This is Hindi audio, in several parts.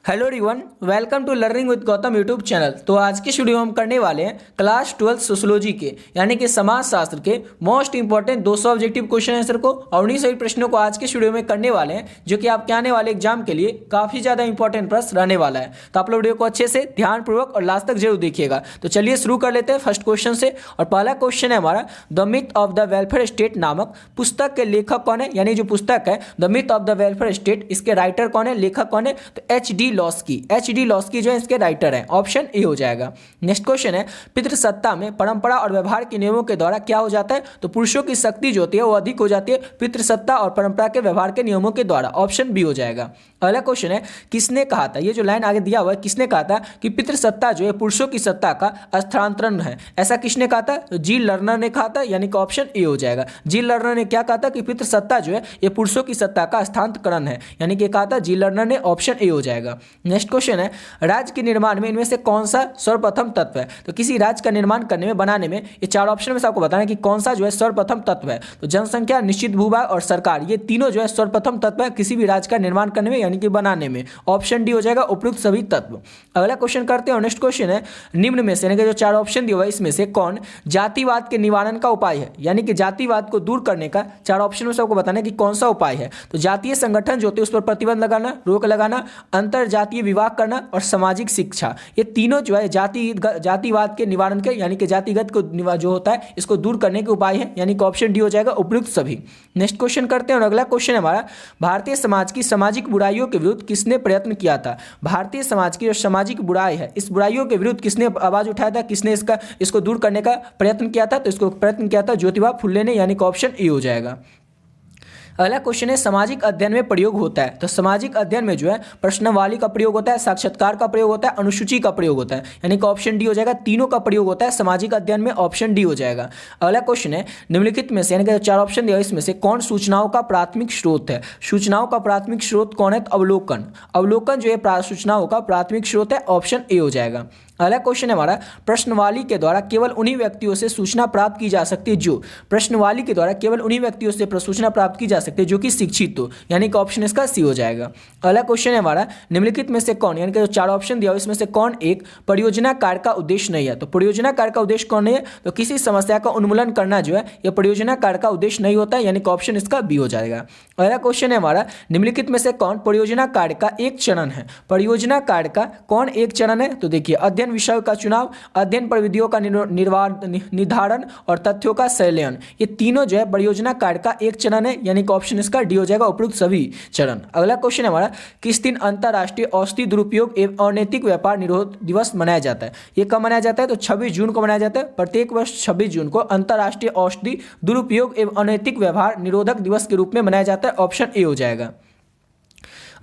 Hello everyone, welcome to learning with Gautam YouTube channel. तो आज की वीडियो हम करने वाले हैं क्लास 12 सोशियोलॉजी के यानी कि समाज शास्त्र के most important 200 objective question answer को और उन्हीं सभी प्रश्नों को आज के वीडियो में करने वाले हैं जो कि आपके आने वाले एग्जाम के लिए काफ़ी ज़्यादा इंपॉर्टेंट प्रश्न रहने वाला है। तो आप लोग वीडियो को अच्छे से ध्यानपूर्वक और लास्ट तक जरूर देखिएगा। तो चलिए शुरू कर लेते हैं फर्स्ट क्वेश्चन से। और पहला क्वेश्चन है हमारा, the myth of the welfare state नामक पुस्तक के लेखक कौन है, यानी जो पुस्तक है the myth of the welfare state, इसके राइटर कौन है, लेखक कौन है? तो एच.डी. लॉस्की लॉस्की जो है इसके राइटर हैं। ऑप्शन ए हो जाएगा। नेक्स्ट क्वेश्चन है, पितृसत्ता में परंपरा और व्यवहार के नियमों के द्वारा क्या हो जाता है? तो पुरुषों की शक्ति जो होती है वो अधिक हो जाती है पितृसत्ता और परंपरा के व्यवहार के नियमों के द्वारा। ऑप्शन बी हो जाएगा। अगला क्वेश्चन है, किसने कहा था, ये जो लाइन आगे दिया हुआ है, किसने कहा था कि पितृसत्ता जो है पुरुषों की सत्ता का स्थानांतरण है? ऐसा किसने कहा था? तो जी लर्नर ने कहा था, यानी कि ऑप्शन ए हो जाएगा। जी लर्नर ने क्या कहा था कि पितृसत्ता जो है ये पुरुषों की सत्ता का स्थानांतरण है, यानी कि कहा था जी लर्नर ने। ऑप्शन ए हो जाएगा। नेक्स्ट क्वेश्चन है, राज्य के निर्माण में इनमें से कौन सा सर्वप्रथम तत्व है? तो किसी राज्य का निर्माण करने में, बनाने में, ये चार ऑप्शन में से आपको बताना है कि कौन सा जो है सर्वप्रथम तत्व है। तो जनसंख्या, निश्चित भूभाग और सरकार, ये तीनों जो है सर्वप्रथम तत्व है किसी भी राज्य का निर्माण करने में यानी कि बनाने में। ऑप्शन डी हो जाएगा, उपयुक्त सभी तत्व। अगला क्वेश्चन करते हैं। नेक्स्ट क्वेश्चन है, निम्न में से यानी कि जो चार ऑप्शन दिए हुए इसमें से कौन जातिवाद के निवारण का उपाय है? यानी कि जातिवाद को दूर करने का चार ऑप्शन में से आपको बताना है कि कौन सा उपाय है। तो जातीय संगठन जो होते हैं उस पर प्रतिबंध लगाना, रोक लगाना, अंतर जातीय विवाह करना और सामाजिक शिक्षा, ये तीनों जो है जातिवाद के निवारण के यानी कि जातिगत को जो होता है इसको दूर करने के उपाय है, यानी कि ऑप्शन डी हो जाएगा, उपयुक्त सभी। नेक्स्ट क्वेश्चन करते हैं। और अगला क्वेश्चन है हमारा, भारतीय समाज की सामाजिक बुराइयों के विरुद्ध किसने प्रयत्न किया था? भारतीय समाज की जो सामाजिक बुराई है, इस बुराइयों के विरुद्ध किसने आवाज उठाया था, किसने इसको दूर करने का प्रयत्न किया था? तो इसको प्रयत्न किया था ज्योतिबा फुले ने, यानी कि ऑप्शन ए हो जाएगा। अगला क्वेश्चन है, सामाजिक अध्ययन में प्रयोग होता है? तो सामाजिक अध्ययन में जो है प्रश्नावली का प्रयोग होता है, साक्षात्कार का प्रयोग होता है, अनुसूची का प्रयोग होता है, यानी कि ऑप्शन डी हो जाएगा। तीनों का प्रयोग होता है सामाजिक अध्ययन में। ऑप्शन डी हो जाएगा। अगला क्वेश्चन है, निम्नलिखित में से यानी कि चार ऑप्शन दिया इसमें से कौन सूचनाओं का प्राथमिक स्रोत है? सूचनाओं का प्राथमिक स्रोत कौन है? तो अवलोकन। अवलोकन जो है सूचनाओं का प्राथमिक स्रोत है। ऑप्शन ए हो जाएगा। अगला क्वेश्चन है हमारा, प्रश्नवाली के द्वारा केवल उन्हीं व्यक्तियों से सूचना प्राप्त की जा सकती है जो प्रश्नवाली के द्वारा केवल उन्हीं व्यक्तियों से सूचना प्राप्त की जा सकती है जो कि शिक्षित हो, यानी कि ऑप्शन इसका सी हो जाएगा। अगला क्वेश्चन है हमारा, निम्नलिखित में से कौन, यानी कि जो चार ऑप्शन दिया इसमें से कौन एक परियोजना कार्य का उद्देश्य नहीं है? तो परियोजना कार्य का उद्देश्य कौन नहीं है? तो किसी समस्या का उन्मूलन करना जो है यह परियोजना कार्य का उद्देश्य नहीं होता है, यानी कि ऑप्शन इसका बी हो जाएगा। अगला क्वेश्चन है हमारा, निम्नलिखित में से कौन परियोजना कार्य का एक चरण है? परियोजना कार्य का कौन एक चरण है? तो देखिए, अध्ययन विषय का चुनाव, अध्ययन प्रविधियों का निर्धारण और तथ्यों का संलयन, ये तीनों जो है परियोजना कार्य का एक चरण है, यानी कि ऑप्शन इसका डी हो जाएगा, उपयुक्त सभी चरण। अगला क्वेश्चन है हमारा, किस दिन अंतरराष्ट्रीय औषधि दुरुपयोग एवं अनैतिक व्यापार निरोध दिवस मनाया जाता है? ये कब मनाया जाता है? तो 26 जून को मनाया जाता है। प्रत्येक वर्ष 26 जून को अंतरराष्ट्रीय औषधि दुरुपयोग एवं अनैतिक व्यवहार निरोधक दिवस के रूप में मनाया जाता है। ऑप्शन ए हो जाएगा।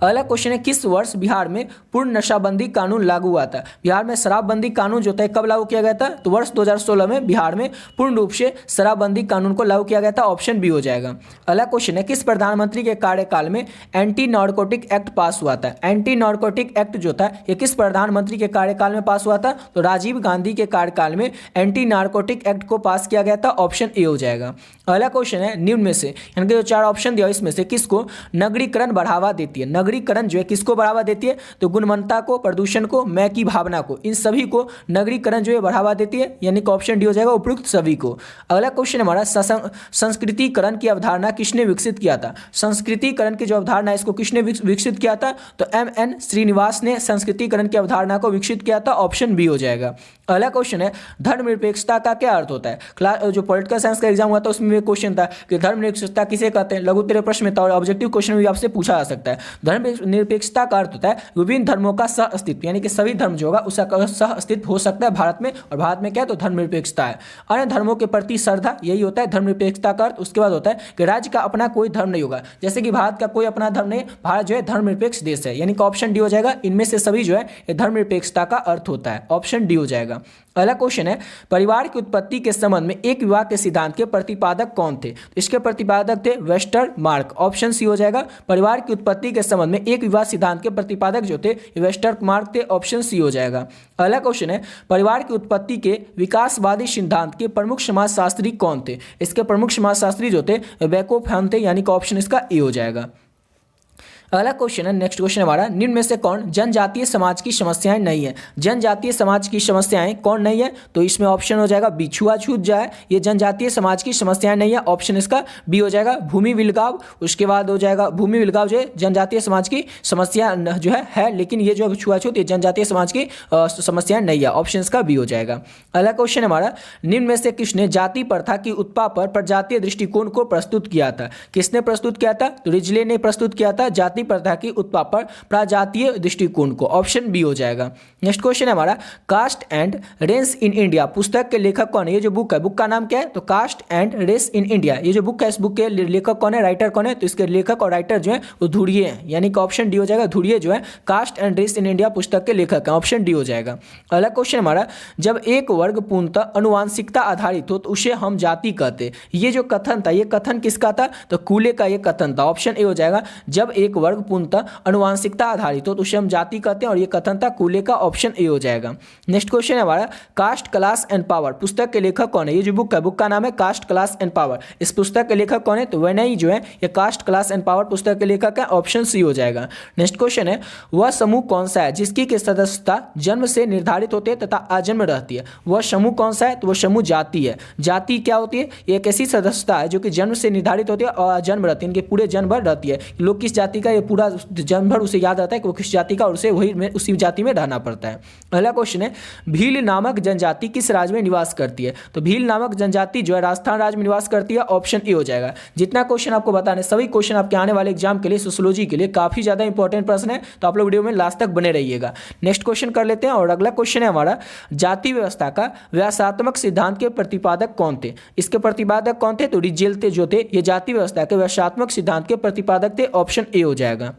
अगला क्वेश्चन है, किस वर्ष बिहार में पूर्ण नशाबंदी कानून लागू हुआ था? बिहार में शराबबंदी कानून जो था कब लागू किया गया था? तो वर्ष 2016 में बिहार में पूर्ण रूप से शराबबंदी कानून को लागू किया गया था। ऑप्शन बी हो जाएगा। अगला क्वेश्चन है, किस प्रधानमंत्री के कार्यकाल में एंटी नार्कोटिक एक्ट पास हुआ था? एंटी नार्कोटिक एक्ट जो था ये किस प्रधानमंत्री के कार्यकाल में पास हुआ था? तो राजीव गांधी के कार्यकाल में एंटी नार्कोटिक एक्ट को पास किया गया था। ऑप्शन ए हो जाएगा। अगला क्वेश्चन है, निम्न में से यानी कि जो चार ऑप्शन दिया इसमें से किसको नगरीकरण बढ़ावा देती है? नगरीकरण जो है किसको बढ़ावा देती है? तो गुणवत्ता को, प्रदूषण को, मैं की भावना को, इन सभी को नगरीकरण जो है बढ़ावा देती है, यानी कि ऑप्शन डी हो जाएगा, उपयुक्त सभी को। अगला क्वेश्चन हमारा, संस्कृतिकरण की अवधारणा किसने विकसित किया था? संस्कृतिकरण की जो अवधारणा है इसको किसने विकसित किया था? तो एम.एन. श्रीनिवास ने संस्कृतिकरण की अवधारणा को विकसित किया था। ऑप्शन बी हो जाएगा। अगला क्वेश्चन है, धर्मनिरपेक्षता का क्या अर्थ होता है? जो पॉलिटिकल साइंस का एग्जाम हुआ था उसमें क्वेश्चन था कि धर्मनिरपेक्षता किसे कहते हैं? लघु उत्तरीय प्रश्न में था और ऑब्जेक्टिव क्वेश्चन में भी आपसे पूछा जा सकता है। धर्मनिरपेक्षता का अर्थ होता है विभिन्न धर्मों का सह अस्तित्व, यानी कि सभी धर्म जो होगा उसका सह अस्तित्व हो सकता है भारत में, और भारत में क्या है? तो धर्मनिरपेक्षता है। अन्य धर्मों के प्रति श्रद्धा, यही होता है धर्मनिरपेक्षता का अर्थ। उसके बाद होता है कि राज्य का अपना कोई धर्म नहीं होगा, जैसे कि भारत का कोई अपना धर्म नहीं, भारत जो है धर्मनिरपेक्ष देश है, यानी कि ऑप्शन डी हो जाएगा। इनमें से सभी जो है ये धर्मनिरपेक्षता का अर्थ होता है। ऑप्शन डी हो जाएगा। अगला क्वेश्चन है, परिवार की उत्पत्ति के संबंध में एक विवाह के सिद्धांत के प्रतिपादक कौन थे? तो इसके प्रतिपादक थे वेस्टर मार्क। ऑप्शन सी हो जाएगा। परिवार की उत्पत्ति के संबंध में एक विवाह सिद्धांत के प्रतिपादक जो थे वेस्टर मार्क थे। ऑप्शन सी हो जाएगा। अगला क्वेश्चन है, परिवार की उत्पत्ति के विकासवादी सिद्धांत के प्रमुख समाजशास्त्री कौन थे? इसके प्रमुख समाजशास्त्री जो थे बेकोफ थे, यानी कि ऑप्शन इसका ए हो जाएगा। अगला क्वेश्चन है, नेक्स्ट क्वेश्चन हमारा, निम्न में से कौन जनजातीय समाज की समस्याएं नहीं है? जनजातीय समाज की समस्याएं कौन नहीं है? तो इसमें ऑप्शन हो जाएगा बी, छुआछूत जो है ये जनजातीय समाज की समस्याएं नहीं है, ऑप्शन इसका बी हो जाएगा। भूमि विलगाव, उसके बाद हो जाएगा भूमि विलगाव जो है जनजातीय समाज की समस्या जो है लेकिन ये जो छुआछूत ये जनजातीय समाज की समस्याएं नहीं है, ऑप्शन इसका बी हो जाएगा। अगला क्वेश्चन हमारा, निम्न में से किसने जाति प्रथा की उत्पा पर प्रजातीय दृष्टिकोण को प्रस्तुत किया था? किसने प्रस्तुत किया था? तो रिजले ने प्रस्तुत किया था जाति प्रथा की उत्पा पर प्रजातीय दृष्टिकोण को, ऑप्शन बी हो जाएगा। नेक्स्ट क्वेश्चन है हमारा, caste and race in India पुस्तक के लेखक कौन है? ये जो बुक है, बुक का नाम क्या है? तो caste and race in India, ये जो बुक है इस बुक के लेखक कौन है, राइटर कौन है? तो इसके लेखक और राइटर जो है वो धुड़िये हैं, यानी कि ऑप्शन डी हो जाएगा। धुड़िये जो है caste and race in India पुस्तक के लेखक हैं, ऑप्शन डी हो जाएगा। अगला क्वेश्चन हमारा, जब एक वर्ग पूर्णतः अनुवांशिकता आधारित हो तो उसे हम जाति कहते। ये जो कथन था ये कथन किसका था? तो कूले का ये कथन था, ऑप्शन ए हो जाएगा। जब एक वर्ग पूर्णतः अनुवांशिकता आधारित हो तो उसे हम जाति कहते हैं और ये कथन था कूले का, ऑप्शन ए हो जाएगा। नेक्स्ट क्वेश्चन है हमारा, कास्ट क्लास एंड पावर पुस्तक के लेखक कौन है? ये जो बुक है बुक का नाम है कास्ट क्लास एंड पावर, इस पुस्तक के लेखक कौन है? तो वनई जो है ये कास्ट क्लास एंड पावर पुस्तक के लेखक है, ऑप्शन सी हो जाएगा। नेक्स्ट क्वेश्चन है, वह समूह कौन सा है जिसकी की सदस्यता जन्म से निर्धारित होती है तथा आजन्म रहती है? वह समूह कौन सा है? तो वह समूह जाति है। जाति क्या होती है? ये एक ऐसी सदस्यता है जो कि जन्म से निर्धारित होती है और जन्म रहती है, इनके पूरे जन्म भर रहती है। लोग किस जाति का, ये पूरा जन्म भर उसे याद रहता है कि वो किस जाति का और उसे वही में उसी जाति में रहना पड़ता है। अगला क्वेश्चन है, भील नामक जनजाति किस राज्य में निवास करती है? तो भील नामक जनजाति जो है राजस्थान राज्य में निवास करती है, ऑप्शन ए हो जाएगा। जितना क्वेश्चन आपको बताने, सभी क्वेश्चन आपके आने वाले एग्जाम के लिए सोशियोलॉजी के लिए काफी ज्यादा इंपॉर्टेंट प्रश्न है, तो आप लोग वीडियो में लास्ट तक बने रहिएगा। नेक्स्ट क्वेश्चन कर लेते हैं, और अगला क्वेश्चन है हमारा, जाति व्यवस्था का व्यासात्मक सिद्धांत के प्रतिपादक कौन थे? इसके प्रतिपादक कौन थे? तो रिजेल थे जो थे ये जाति व्यवस्था के व्यासात्मक सिद्धांत के प्रतिपादक थे, ऑप्शन ए हो जाएगा।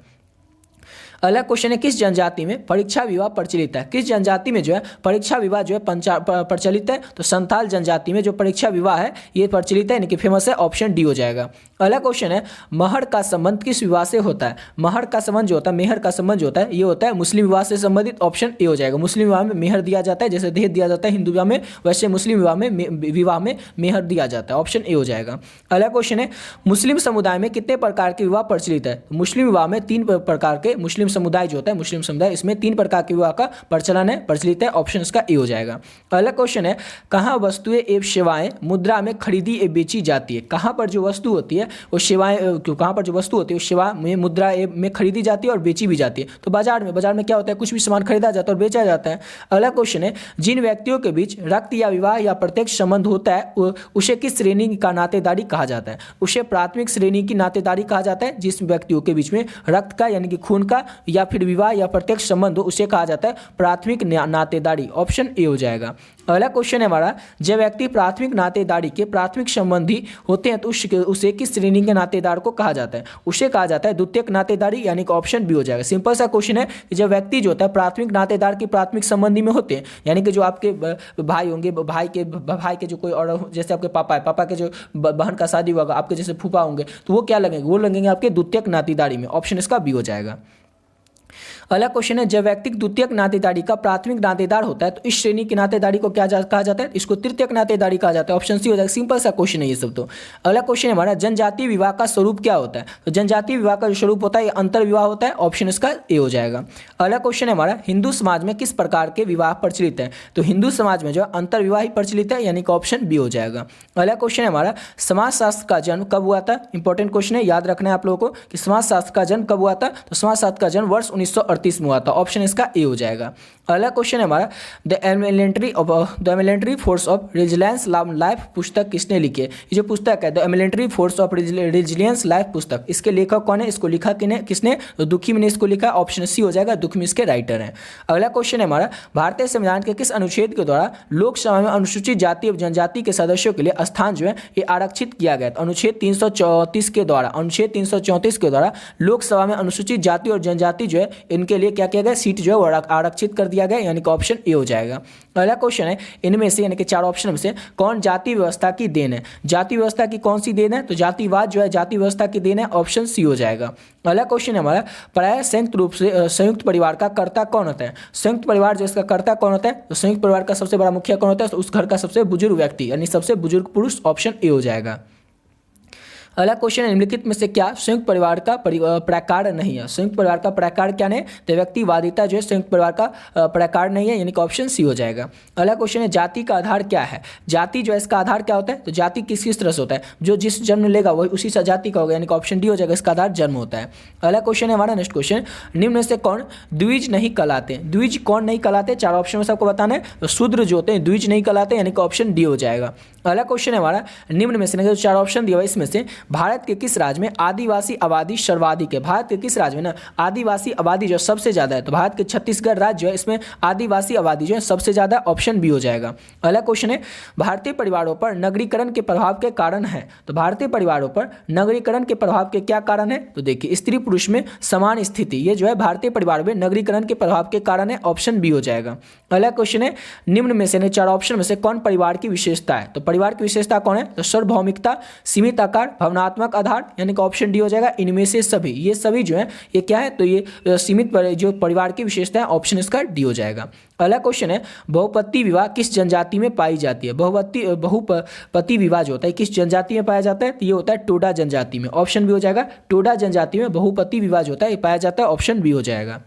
अगला क्वेश्चन है, किस जनजाति में परीक्षा विवाह प्रचलित है? किस जनजाति में जो है परीक्षा विवाह जो है प्रचलित है? तो संथाल जनजाति में जो परीक्षा विवाह है ये प्रचलित है, यानी कि फेमस है, ऑप्शन डी हो जाएगा। अगला क्वेश्चन है, महर का संबंध किस विवाह से होता है? महर का संबंध जो होता है, मेहर का संबंध जो होता है ये होता है मुस्लिम विवाह से संबंधित, ऑप्शन ए हो जाएगा। मुस्लिम विवाह में मेहर दिया जाता है, जैसे दहेज दिया जाता है हिंदू विवाह में, वैसे मुस्लिम विवाह में मेहर दिया जाता है, ऑप्शन ए हो जाएगा। अगला क्वेश्चन है, मुस्लिम समुदाय में कितने प्रकार के विवाह प्रचलित है? मुस्लिम विवाह में 3 प्रकार के, मुस्लिम समुदाय जो होता है मुस्लिम समुदाय, इसमें 3 प्रकार के विवाह का प्रचलन है, प्रचलित है, ऑप्शन इसका ए हो जाएगा। अगला क्वेश्चन है, कहाँ वस्तुएं एवं सेवाएं मुद्रा में खरीदी एवं बेची जाती है? कहाँ पर जो वस्तु होती है वो सेवाएं, कहाँ पर जो वस्तु होती है उस सेवा में मुद्रा में खरीदी जाती है और बेची भी जाती है? तो बाजार में क्या होता है, कुछ भी सामान खरीदा जाता है और बेचा जाता है। अगला क्वेश्चन है, जिन व्यक्तियों के बीच रक्त या विवाह या प्रत्यक्ष संबंध होता है उसे किस श्रेणी का नातेदारी कहा जाता है? उसे प्राथमिक श्रेणी की नातेदारी कहा जाता है। जिस व्यक्तियों के बीच में रक्त का यानी कि खून का या फिर विवाह या प्रत्यक्ष संबंध हो उसे कहा जाता है प्राथमिक नातेदारी, ऑप्शन ए हो जाएगा। अगला क्वेश्चन है हमारा, जब व्यक्ति प्राथमिक नातेदारी के प्राथमिक संबंधी होते हैं तो उसे किस श्रेणी के नातेदार को कहा जाता है? उसे कहा जाता है द्वितीयक नातेदारी, यानी कि ऑप्शन बी हो जाएगा। सिंपल सा क्वेश्चन है कि जब व्यक्ति जो होता है प्राथमिक नातेदार के प्राथमिक संबंधी में होते हैं, यानी कि जो आपके भाई होंगे, भाई के जो कोई और, जैसे आपके पापा है, पापा के जो बहन का शादी होगा, आपके जैसे फूफा होंगे, तो वो क्या लगेंगे? वो लगेंगे आपके द्वितीयक नातेदारी में, ऑप्शन इसका बी हो जाएगा। अगला क्वेश्चन है, जब व्यक्ति द्वितीयक नातेदारी का प्राथमिक नातेदार होता है तो इस श्रेणी की नातेदारी को क्या कहा जाता है? इसको तृतीयक नातेदारी कहा जाता है, ऑप्शन सी हो जाएगा। सिंपल सा क्वेश्चन है ये सब। तो अगला क्वेश्चन है हमारा, जनजातीय विवाह का स्वरूप क्या होता है? तो जनजातीय विवाह का जो स्वरूप होता है ये अंतर विवाह होता है, ऑप्शन इसका ए हो जाएगा। अगला क्वेश्चन है हमारा, हिंदू समाज में किस प्रकार के विवाह प्रचलित है? तो हिंदू समाज में जो अंतर विवाह ही प्रचलित है, यानी कि ऑप्शन बी हो जाएगा। अगला क्वेश्चन है हमारा, समाजशास्त्र का जन्म कब हुआ था? इंपॉर्टेंट क्वेश्चन है, याद रखना है आप लोगों को कि समाजशास्त्र का जन्म कब हुआ था? तो समाजशास्त्र का जन्म वर्ष 1938 में हुआ था, ऑप्शन इसका ए हो जाएगा। अगला क्वेश्चन है हमारा, the military force of resilience life पुस्तक किसने लिखी है? ये जो पुस्तक है the military force of resilience life पुस्तक, इसके लेखक कौन है? इसको लिखा किसने? तो दुखी ने इसको लिखा, ऑप्शन सी हो जाएगा। दुखी इसके राइटर हैं। अगला क्वेश्चन है हमारा, भारतीय संविधान के किस अनुच्छेद के द्वारा लोकसभा में अनुसूचित जाति एवं जनजाति के सदस्यों के लिए स्थान जो है ये आरक्षित किया गया? अनुच्छेद 334 के द्वारा लोकसभा में अनुसूचित जाति और जनजाति जो है इनके लिए क्या किया गया? सीट जो है वो आरक्षित कर दिया गया, यानी कि ऑप्शन ए हो जाएगा। अगला क्वेश्चन है, इनमें से यानी कि 4 ऑप्शन में से कौन जाति व्यवस्था की देन है? जाति व्यवस्था की कौन सी देन है? तो जातिवाद जो है जाति व्यवस्था की देन है, ऑप्शन सी हो जाएगा। अगला क्वेश्चन है हमारा, प्रायः संयुक्त रूप से संयुक्त परिवार का कर्ता कौन होता है? संयुक्त परिवार जो इसका कर्ता कौन होता है? तो संयुक्त परिवार का सबसे बड़ा मुखिया कौन होता है? तो उस घर का सबसे बुजुर्ग व्यक्ति, यानी सबसे बुजुर्ग पुरुष, ऑप्शन ए हो जाएगा। अगला क्वेश्चन है, निम्नलिखित में से क्या संयुक्त परिवार का प्रकार नहीं है? संयुक्त परिवार का प्रकार क्या नहीं? तो व्यक्तिवादिता जो है संयुक्त परिवार का प्रकार नहीं है, यानी कि ऑप्शन सी हो जाएगा। अगला क्वेश्चन है, जाति का आधार क्या है? जाति जो है इसका आधार क्या होता है? तो जाति किस तरह से होता है? जो जिस जन्म लेगा वही उसी जाति का होगा, यानी कि ऑप्शन डी हो जाएगा, इसका आधार जन्म होता है। अगला क्वेश्चन है हमारा नेक्स्ट क्वेश्चन, निम्न में से कौन द्विज नहीं कहलाते? द्विज कौन नहीं कहलाते? चार ऑप्शन में सबको बताना है। तो शूद्र जो होते हैं द्विज नहीं कहलाते, यानी कि ऑप्शन डी हो जाएगा। अगला क्वेश्चन है हमारा, निम्न में से जो चार ऑप्शन दिया हुआ इसमें से भारत के किस राज्य में आदिवासी आबादी सर्वाधिक है? भारत के किस राज्य में ना आदिवासी आबादी जो सबसे ज्यादा है? तो भारत के छत्तीसगढ़ राज्य जो है इसमें आदिवासी आबादी जो है सबसे ज्यादा, ऑप्शन बी हो जाएगा। अगला क्वेश्चन है, भारतीय परिवारों पर नगरीकरण के प्रभाव के कारण है? तो भारतीय परिवारों पर नगरीकरण के प्रभाव के क्या कारण है? तो देखिए, स्त्री पुरुष में समान स्थिति, ये जो है भारतीय परिवार में नगरीकरण के प्रभाव के कारण है, ऑप्शन बी हो जाएगा। अगला क्वेश्चन है, निम्न में से चार ऑप्शन में से कौन परिवार की विशेषता है? तो परिवार की विशेषता कौन है? तो सार्वभौमिकता, सीमित आकार, भावनात्मक आधार, यानी कि ऑप्शन डी हो जाएगा। इनमें से सभी, ये सभी जो है ये क्या है? तो ये सीमित जो परिवार की विशेषता है, ऑप्शन इसका डी हो जाएगा। अगला क्वेश्चन है, बहुपति विवाह किस जनजाति में पाई जाती है? बहुपति विवाह जो होता है किस जनजाति में पाया जाता है? तो ये होता है टोडा जनजाति में, ऑप्शन बी हो जाएगा। टोडा जनजाति में बहुपति विवाह जो होता है ये पाया जाता है, ऑप्शन बी हो जाएगा।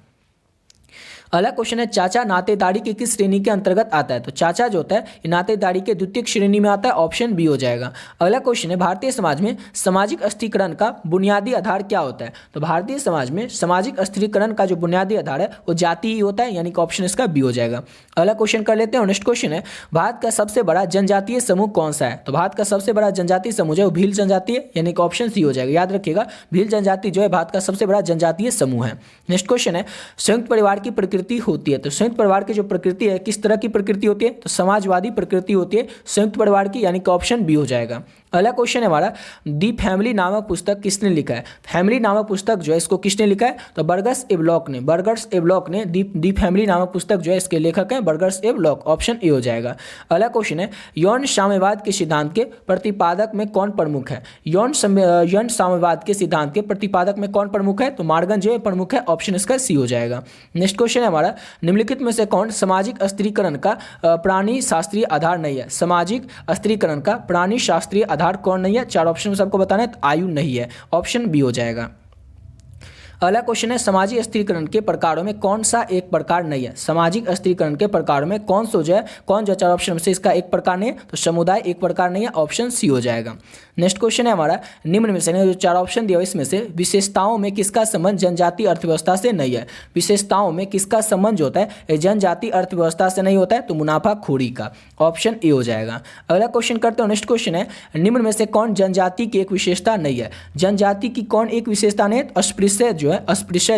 अगला क्वेश्चन है, चाचा नातेदारी की किस श्रेणी के अंतर्गत आता है? तो चाचा जो होता है ये नातेदारी के द्वितीय श्रेणी में आता है, ऑप्शन बी हो जाएगा। अगला क्वेश्चन है, भारतीय समाज में सामाजिक स्थिरीकरण का बुनियादी आधार क्या होता है? तो भारतीय समाज में सामाजिक स्थिरीकरण का जो बुनियादी आधार है वो जाति ही होता है, यानी कि ऑप्शन इसका बी हो जाएगा। अगला क्वेश्चन कर लेते हैं। नेक्स्ट क्वेश्चन है, भारत का सबसे बड़ा जनजातीय समूह कौन सा है? तो भारत का सबसे बड़ा जनजातीय समूह जो है वो भील जनजाति है, यानी कि ऑप्शन सी हो जाएगा। याद रखिएगा, भील जनजाति जो है भारत का सबसे बड़ा जनजातीय समूह है। नेक्स्ट क्वेश्चन है, संयुक्त परिवार की प्रकृति होती है? तो संयुक्त परिवार की जो प्रकृति है किस तरह की प्रकृति होती है? तो समाजवादी प्रकृति होती है संयुक्त परिवार की, यानी कि ऑप्शन बी हो जाएगा। अगला क्वेश्चन है हमारा, दी फैमिली नामक पुस्तक किसने लिखा है? फैमिली नामक पुस्तक जो है इसको किसने लिखा है? तो बर्गस एवलॉक ने। बर्गस एवलॉक ने दी फैमिली नामक पुस्तक जो है इसके लेखक हैं बर्गस एवलॉक, ऑप्शन ए हो जाएगा। अगला क्वेश्चन है, यौन साम्यवाद के सिद्धांत के प्रतिपादक में कौन प्रमुख है? यौन साम्यवाद के सिद्धांत के प्रतिपादक में कौन प्रमुख है? तो मार्गन जो है प्रमुख है, ऑप्शन इसका सी हो जाएगा। नेक्स्ट क्वेश्चन है हमारा, निम्नलिखित में से कौन सामाजिक स्थिरीकरण का प्राणी शास्त्रीय आधार नहीं है? सामाजिक स्थिरीकरण का प्राणी शास्त्रीय आधार कौन नहीं है? चार ऑप्शन में सबको बताना है, तो आयु नहीं है, ऑप्शन बी हो जाएगा। अगला क्वेश्चन है, सामाजिक स्थिरीकरण के प्रकारों में कौन सा एक प्रकार नहीं है? सामाजिक स्थिरीकरण के प्रकारों में कौन जो चार ऑप्शन में से इसका एक प्रकार नहीं है? तो समुदाय एक प्रकार नहीं है, ऑप्शन सी हो जाएगा। नेक्स्ट क्वेश्चन है हमारा, निम्न में से जो चार ऑप्शन दिया इसमें से विशेषताओं में किसका संबंध जनजातीय अर्थव्यवस्था से नहीं है? विशेषताओं में किसका संबंध जो होता है जनजातीय अर्थव्यवस्था से नहीं होता है? तो मुनाफाखोरी का, ऑप्शन ए हो जाएगा। अगला क्वेश्चन करते हैं। नेक्स्ट क्वेश्चन है, निम्न में से कौन जनजाति की एक विशेषता नहीं है? जनजाति की कौन एक विशेषता नहीं है? अस्पृश्य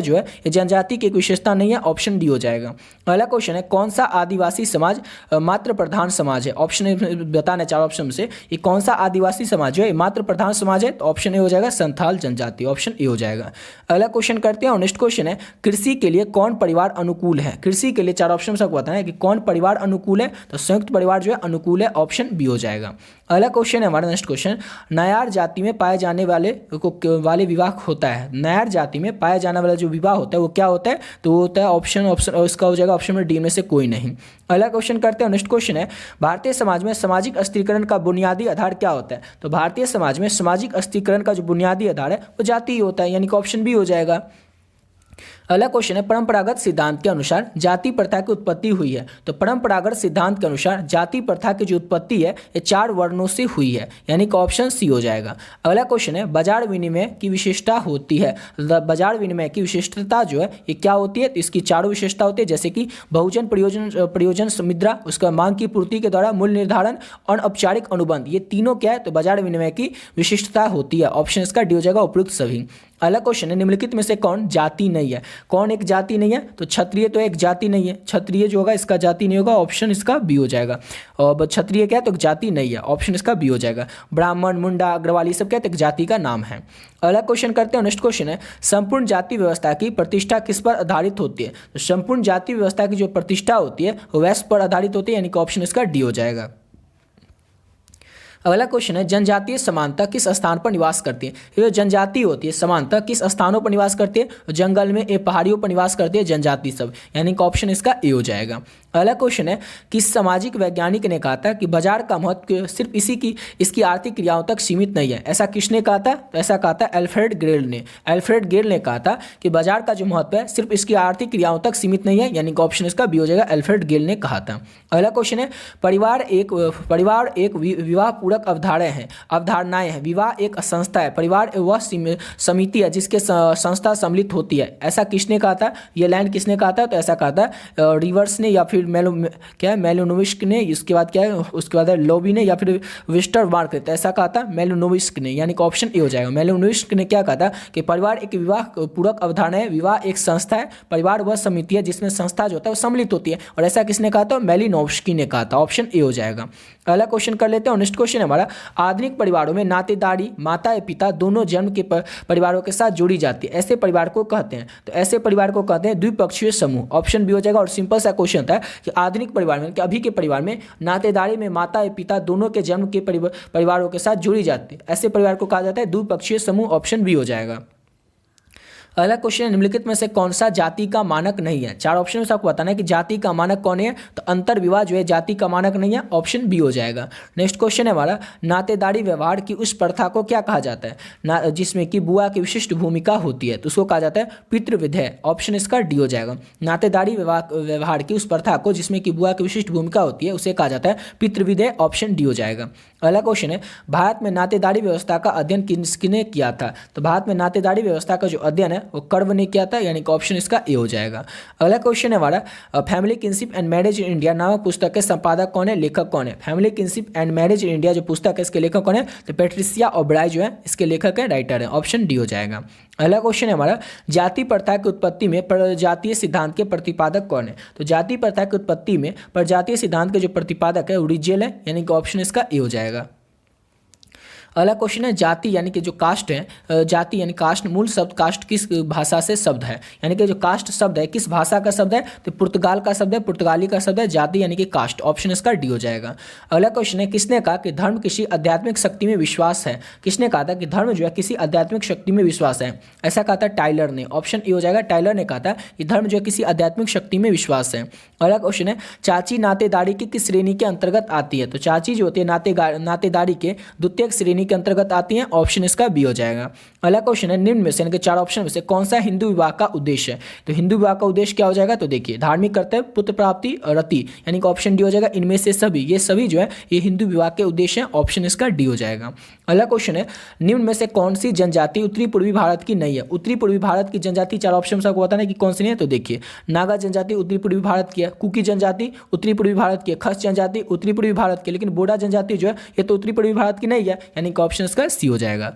जो है ये जनजाति की एक विशेषता नहीं है, ऑप्शन डी हो जाएगा। अगला क्वेश्चन है, कौन सा आदिवासी समाज मातृ प्रधान समाज है? ऑप्शन बताना चार ऑप्शन में से ये कौन सा आदिवासी समाज है मातृ प्रधान समाज है? तो ऑप्शन ए हो जाएगा संथाल जनजाति, ऑप्शन ए हो जाएगा। अगला क्वेश्चन करते हैं। नेक्स्ट क्वेश्चन है, कृषि के लिए कौन परिवार अनुकूल है? कृषि के लिए चार ऑप्शन में सबको बताना है कि कौन परिवार अनुकूल है? तो संयुक्त परिवार जो है अनुकूल है, ऑप्शन बी हो जाएगा। अगला क्वेश्चन है हमारा नेक्स्ट क्वेश्चन, नायार जाति में पाए जाने वाले विवाह होता है। नायार जाति में पाया जाने वाला जो विवाह होता है वो क्या होता है? तो वो होता है ऑप्शन इसका हो जाएगा ऑप्शन में डी में से कोई नहीं। अगला क्वेश्चन करते हैं। नेक्स्ट क्वेश्चन है, भारतीय समाज में सामाजिक स्थिरीकरण का बुनियादी आधार क्या होता है? तो भारतीय समाज में सामाजिक स्थिरीकरण का जो बुनियादी आधार है वो जाति ही होता है, यानी कि ऑप्शन बी हो जाएगा। अगला क्वेश्चन है, परंपरागत सिद्धांत के अनुसार जाति प्रथा की उत्पत्ति हुई है। तो परंपरागत सिद्धांत के अनुसार जाति प्रथा की जो उत्पत्ति है ये चार वर्णों से हुई है, यानी कि ऑप्शन सी हो जाएगा। अगला क्वेश्चन है, बाजार विनिमय की विशेषता होती है। बाजार विनिमय की विशिष्टता जो है ये क्या होती है? तो इसकी चारों विशेषता होती है, जैसे कि बहुजन प्रयोजन मुद्रा, उसका मांग की पूर्ति के द्वारा मूल्य निर्धारण और औपचारिक अनुबंध, ये तीनों क्या है? तो बाजार विनिमय की विशिष्टता होती है, ऑप्शन इसका डी हो जाएगा उपयुक्त सभी। अगला क्वेश्चन है, निम्नलिखित में से कौन जाति नहीं है? कौन एक जाति नहीं है? तो क्षत्रिय तो एक जाति नहीं है, क्षत्रिय जो होगा इसका जाति नहीं होगा, ऑप्शन इसका बी हो जाएगा। और क्षत्रिय क्या है? तो जाति नहीं है, ऑप्शन इसका बी हो जाएगा। ब्राह्मण, मुंडा, अग्रवाल ये सब क्या है? तो जाति का नाम है। अगला क्वेश्चन करते हैं। नेक्स्ट क्वेश्चन है, संपूर्ण जाति व्यवस्था की प्रतिष्ठा किस पर आधारित होती है? तो संपूर्ण जाति व्यवस्था की जो प्रतिष्ठा होती है वो वैश्य पर आधारित होती है, यानी कि ऑप्शन इसका डी हो जाएगा। अगला क्वेश्चन है जनजातीय समानता किस स्थान पर निवास करती है। ये जो जनजाति होती है समानता किस स्थानों पर निवास करती है, जंगल में, ये पहाड़ियों पर निवास करती है जनजाति सब, यानी कि ऑप्शन इसका ए हो जाएगा। अगला क्वेश्चन है किस सामाजिक वैज्ञानिक ने कहा था कि बाजार का महत्व सिर्फ इसकी आर्थिक क्रियाओं तक सीमित नहीं है। ऐसा किसने कहा था, तो ऐसा कहा था अल्फ्रेड गेल ने। अल्फ्रेड गेल ने कहा था कि बाजार का जो महत्व है सिर्फ इसकी आर्थिक क्रियाओं तक सीमित नहीं है, यानी कि ऑप्शन इसका बी हो जाएगा, अल्फ्रेड गेल ने कहा था। अगला क्वेश्चन है परिवार एक विवाह पूरक अवधारणाएं हैं। विवाह एक संस्था है, परिवार वह समिति है जिसके संस्था सम्मिलित होती है। ऐसा किसने कहा था, ये लाइन किसने कहा था, तो ऐसा कहा था रिवर्स ने या फिर मेलोनोविस्क ने, इसके बाद क्या है, उसके बाद लोबी ने या फिर वेस्टरमार्क ने, तो ऐसा कहा था मेलोनोविस्क ने, यानी कि ऑप्शन ए हो जाएगा। मेलोनोविस्क ने क्या कहा था कि परिवार एक विवाह पूरक अवधारणा है, विवाह एक संस्था है, परिवार वह समिति है जिसमें संस्था जो होता है वो सम्मिलित होती है, और ऐसा किसने कहा था, मेलिनोव्स्की ने कहा था। ऑप्शन ए हो जाएगा। अगला क्वेश्चन कर लेते हैं। नेक्स्ट क्वेश्चन है हमारा आधुनिक परिवारों में नातेदारी माता या पिता दोनों जन्म के परिवारों के साथ जोड़ी जाती है, ऐसे परिवार को कहते हैं, तो ऐसे परिवार को कहते हैं द्विपक्षीय समूह। ऑप्शन बी हो जाएगा। और सिंपल सा क्वेश्चन था कि आधुनिक परिवार में, कि अभी के परिवार में नातेदारी में माता या पिता दोनों के जन्म के परिवारों के साथ जुड़ी जाती है, ऐसे परिवार को कहा जाता है द्विपक्षीय समूह। ऑप्शन बी हो जाएगा। अगला क्वेश्चन है निम्नलिखित में से कौन सा जाति का मानक नहीं है। चार ऑप्शन में आपको बताना है कि जाति का मानक कौन है, तो अंतर विवाह जो है जाति का मानक नहीं है, ऑप्शन बी हो जाएगा। नेक्स्ट क्वेश्चन है हमारा नातेदारी व्यवहार की उस प्रथा को क्या कहा जाता है जिसमें कि बुआ की विशिष्ट भूमिका होती है, तो उसको कहा जाता है पितृविधेय। ऑप्शन इसका डी हो जाएगा। नातेदारी व्यवहार की उस प्रथा को जिसमें कि बुआ की विशिष्ट भूमिका होती है उसे कहा जाता है पितृविधेय। ऑप्शन डी हो जाएगा। अगला क्वेश्चन है भारत में नातेदारी व्यवस्था का अध्ययन किसने किया था, तो भारत में नातेदारी व्यवस्था का जो अध्ययन है वो कर्व ने किया था, यानी कि ऑप्शन इसका ए हो जाएगा। अगला क्वेश्चन है हमारा family kinship and marriage in India नामक पुस्तक के संपादक कौन है, लेखक कौन है। Family kinship and marriage in India जो पुस्तक है इसके लेखक कौन है, तो पैट्रिसिया ओबराय जो है इसके लेखक है, राइटर है। ऑप्शन डी हो जाएगा। अगला क्वेश्चन है हमारा जाति प्रथा की उत्पत्ति में प्रजातीय सिद्धांत के प्रतिपादक कौन है, तो जाति प्रथा की उत्पत्ति में प्रजातीय सिद्धांत के जो प्रतिपादक है रिजेल है, यानी कि ऑप्शन इसका ए हो जाएगा। अगला क्वेश्चन है जाति यानी कि जो कास्ट है, जाति यानी कास्ट मूल शब्द कास्ट किस भाषा से शब्द है, यानी कि जो कास्ट शब्द है किस भाषा का शब्द है, तो पुर्तगाल का शब्द है, पुर्तगाली का शब्द है जाति यानी कि कास्ट। ऑप्शन इसका डी हो जाएगा। अगला क्वेश्चन है किसने कहा कि धर्म किसी आध्यात्मिक शक्ति में विश्वास है, किसने कहा था कि धर्म जो है किसी आध्यात्मिक शक्ति में विश्वास है, ऐसा कहा था टाइलर ने। ऑप्शन ए हो जाएगा। टाइलर ने कहा था कि धर्म जो है किसी आध्यात्मिक शक्ति में विश्वास है। अगला क्वेश्चन है चाची नातेदारी की किस श्रेणी के अंतर्गत आती है, तो चाची जो होती है नातेदारी के द्वितीय श्रेणी के अंतर्गत आती है। ऑप्शन इसका बी हो जाएगा। अगला क्वेश्चन है निम्न में से इनके चार ऑप्शन में से कौन सा हिंदू विवाह का उद्देश्य है, तो हिंदू विवाह का उद्देश्य क्या हो जाएगा, तो देखिए धार्मिक कर्तव्य पुत्र प्राप्ति और रति, यानी कि ऑप्शन डी हो जाएगा। इनमें से सभी ये सभी जो है ये हिंदू विवाह के उद्देश्य है। ऑप्शन इसका डी हो जाएगा। अगला क्वेश्चन है निम्न में से कौन सी जनजाति उत्तरी पूर्वी भारत की नहीं है। उत्तरी पूर्वी भारत की जनजाति चार ऑप्शन से आपको बताना है कि कौन सी नहीं है, तो देखिए नागा जनजाति उत्तरी पूर्वी भारत की है, कुकी जनजाति उत्तरी पूर्वी भारत की है, खस जनजाति उत्तरी पूर्वी भारत की, लेकिन बोडा जनजाति जो है ये तो उत्तरी पूर्वी भारत की नहीं है, यानी कि ऑप्शन इसका सी हो जाएगा।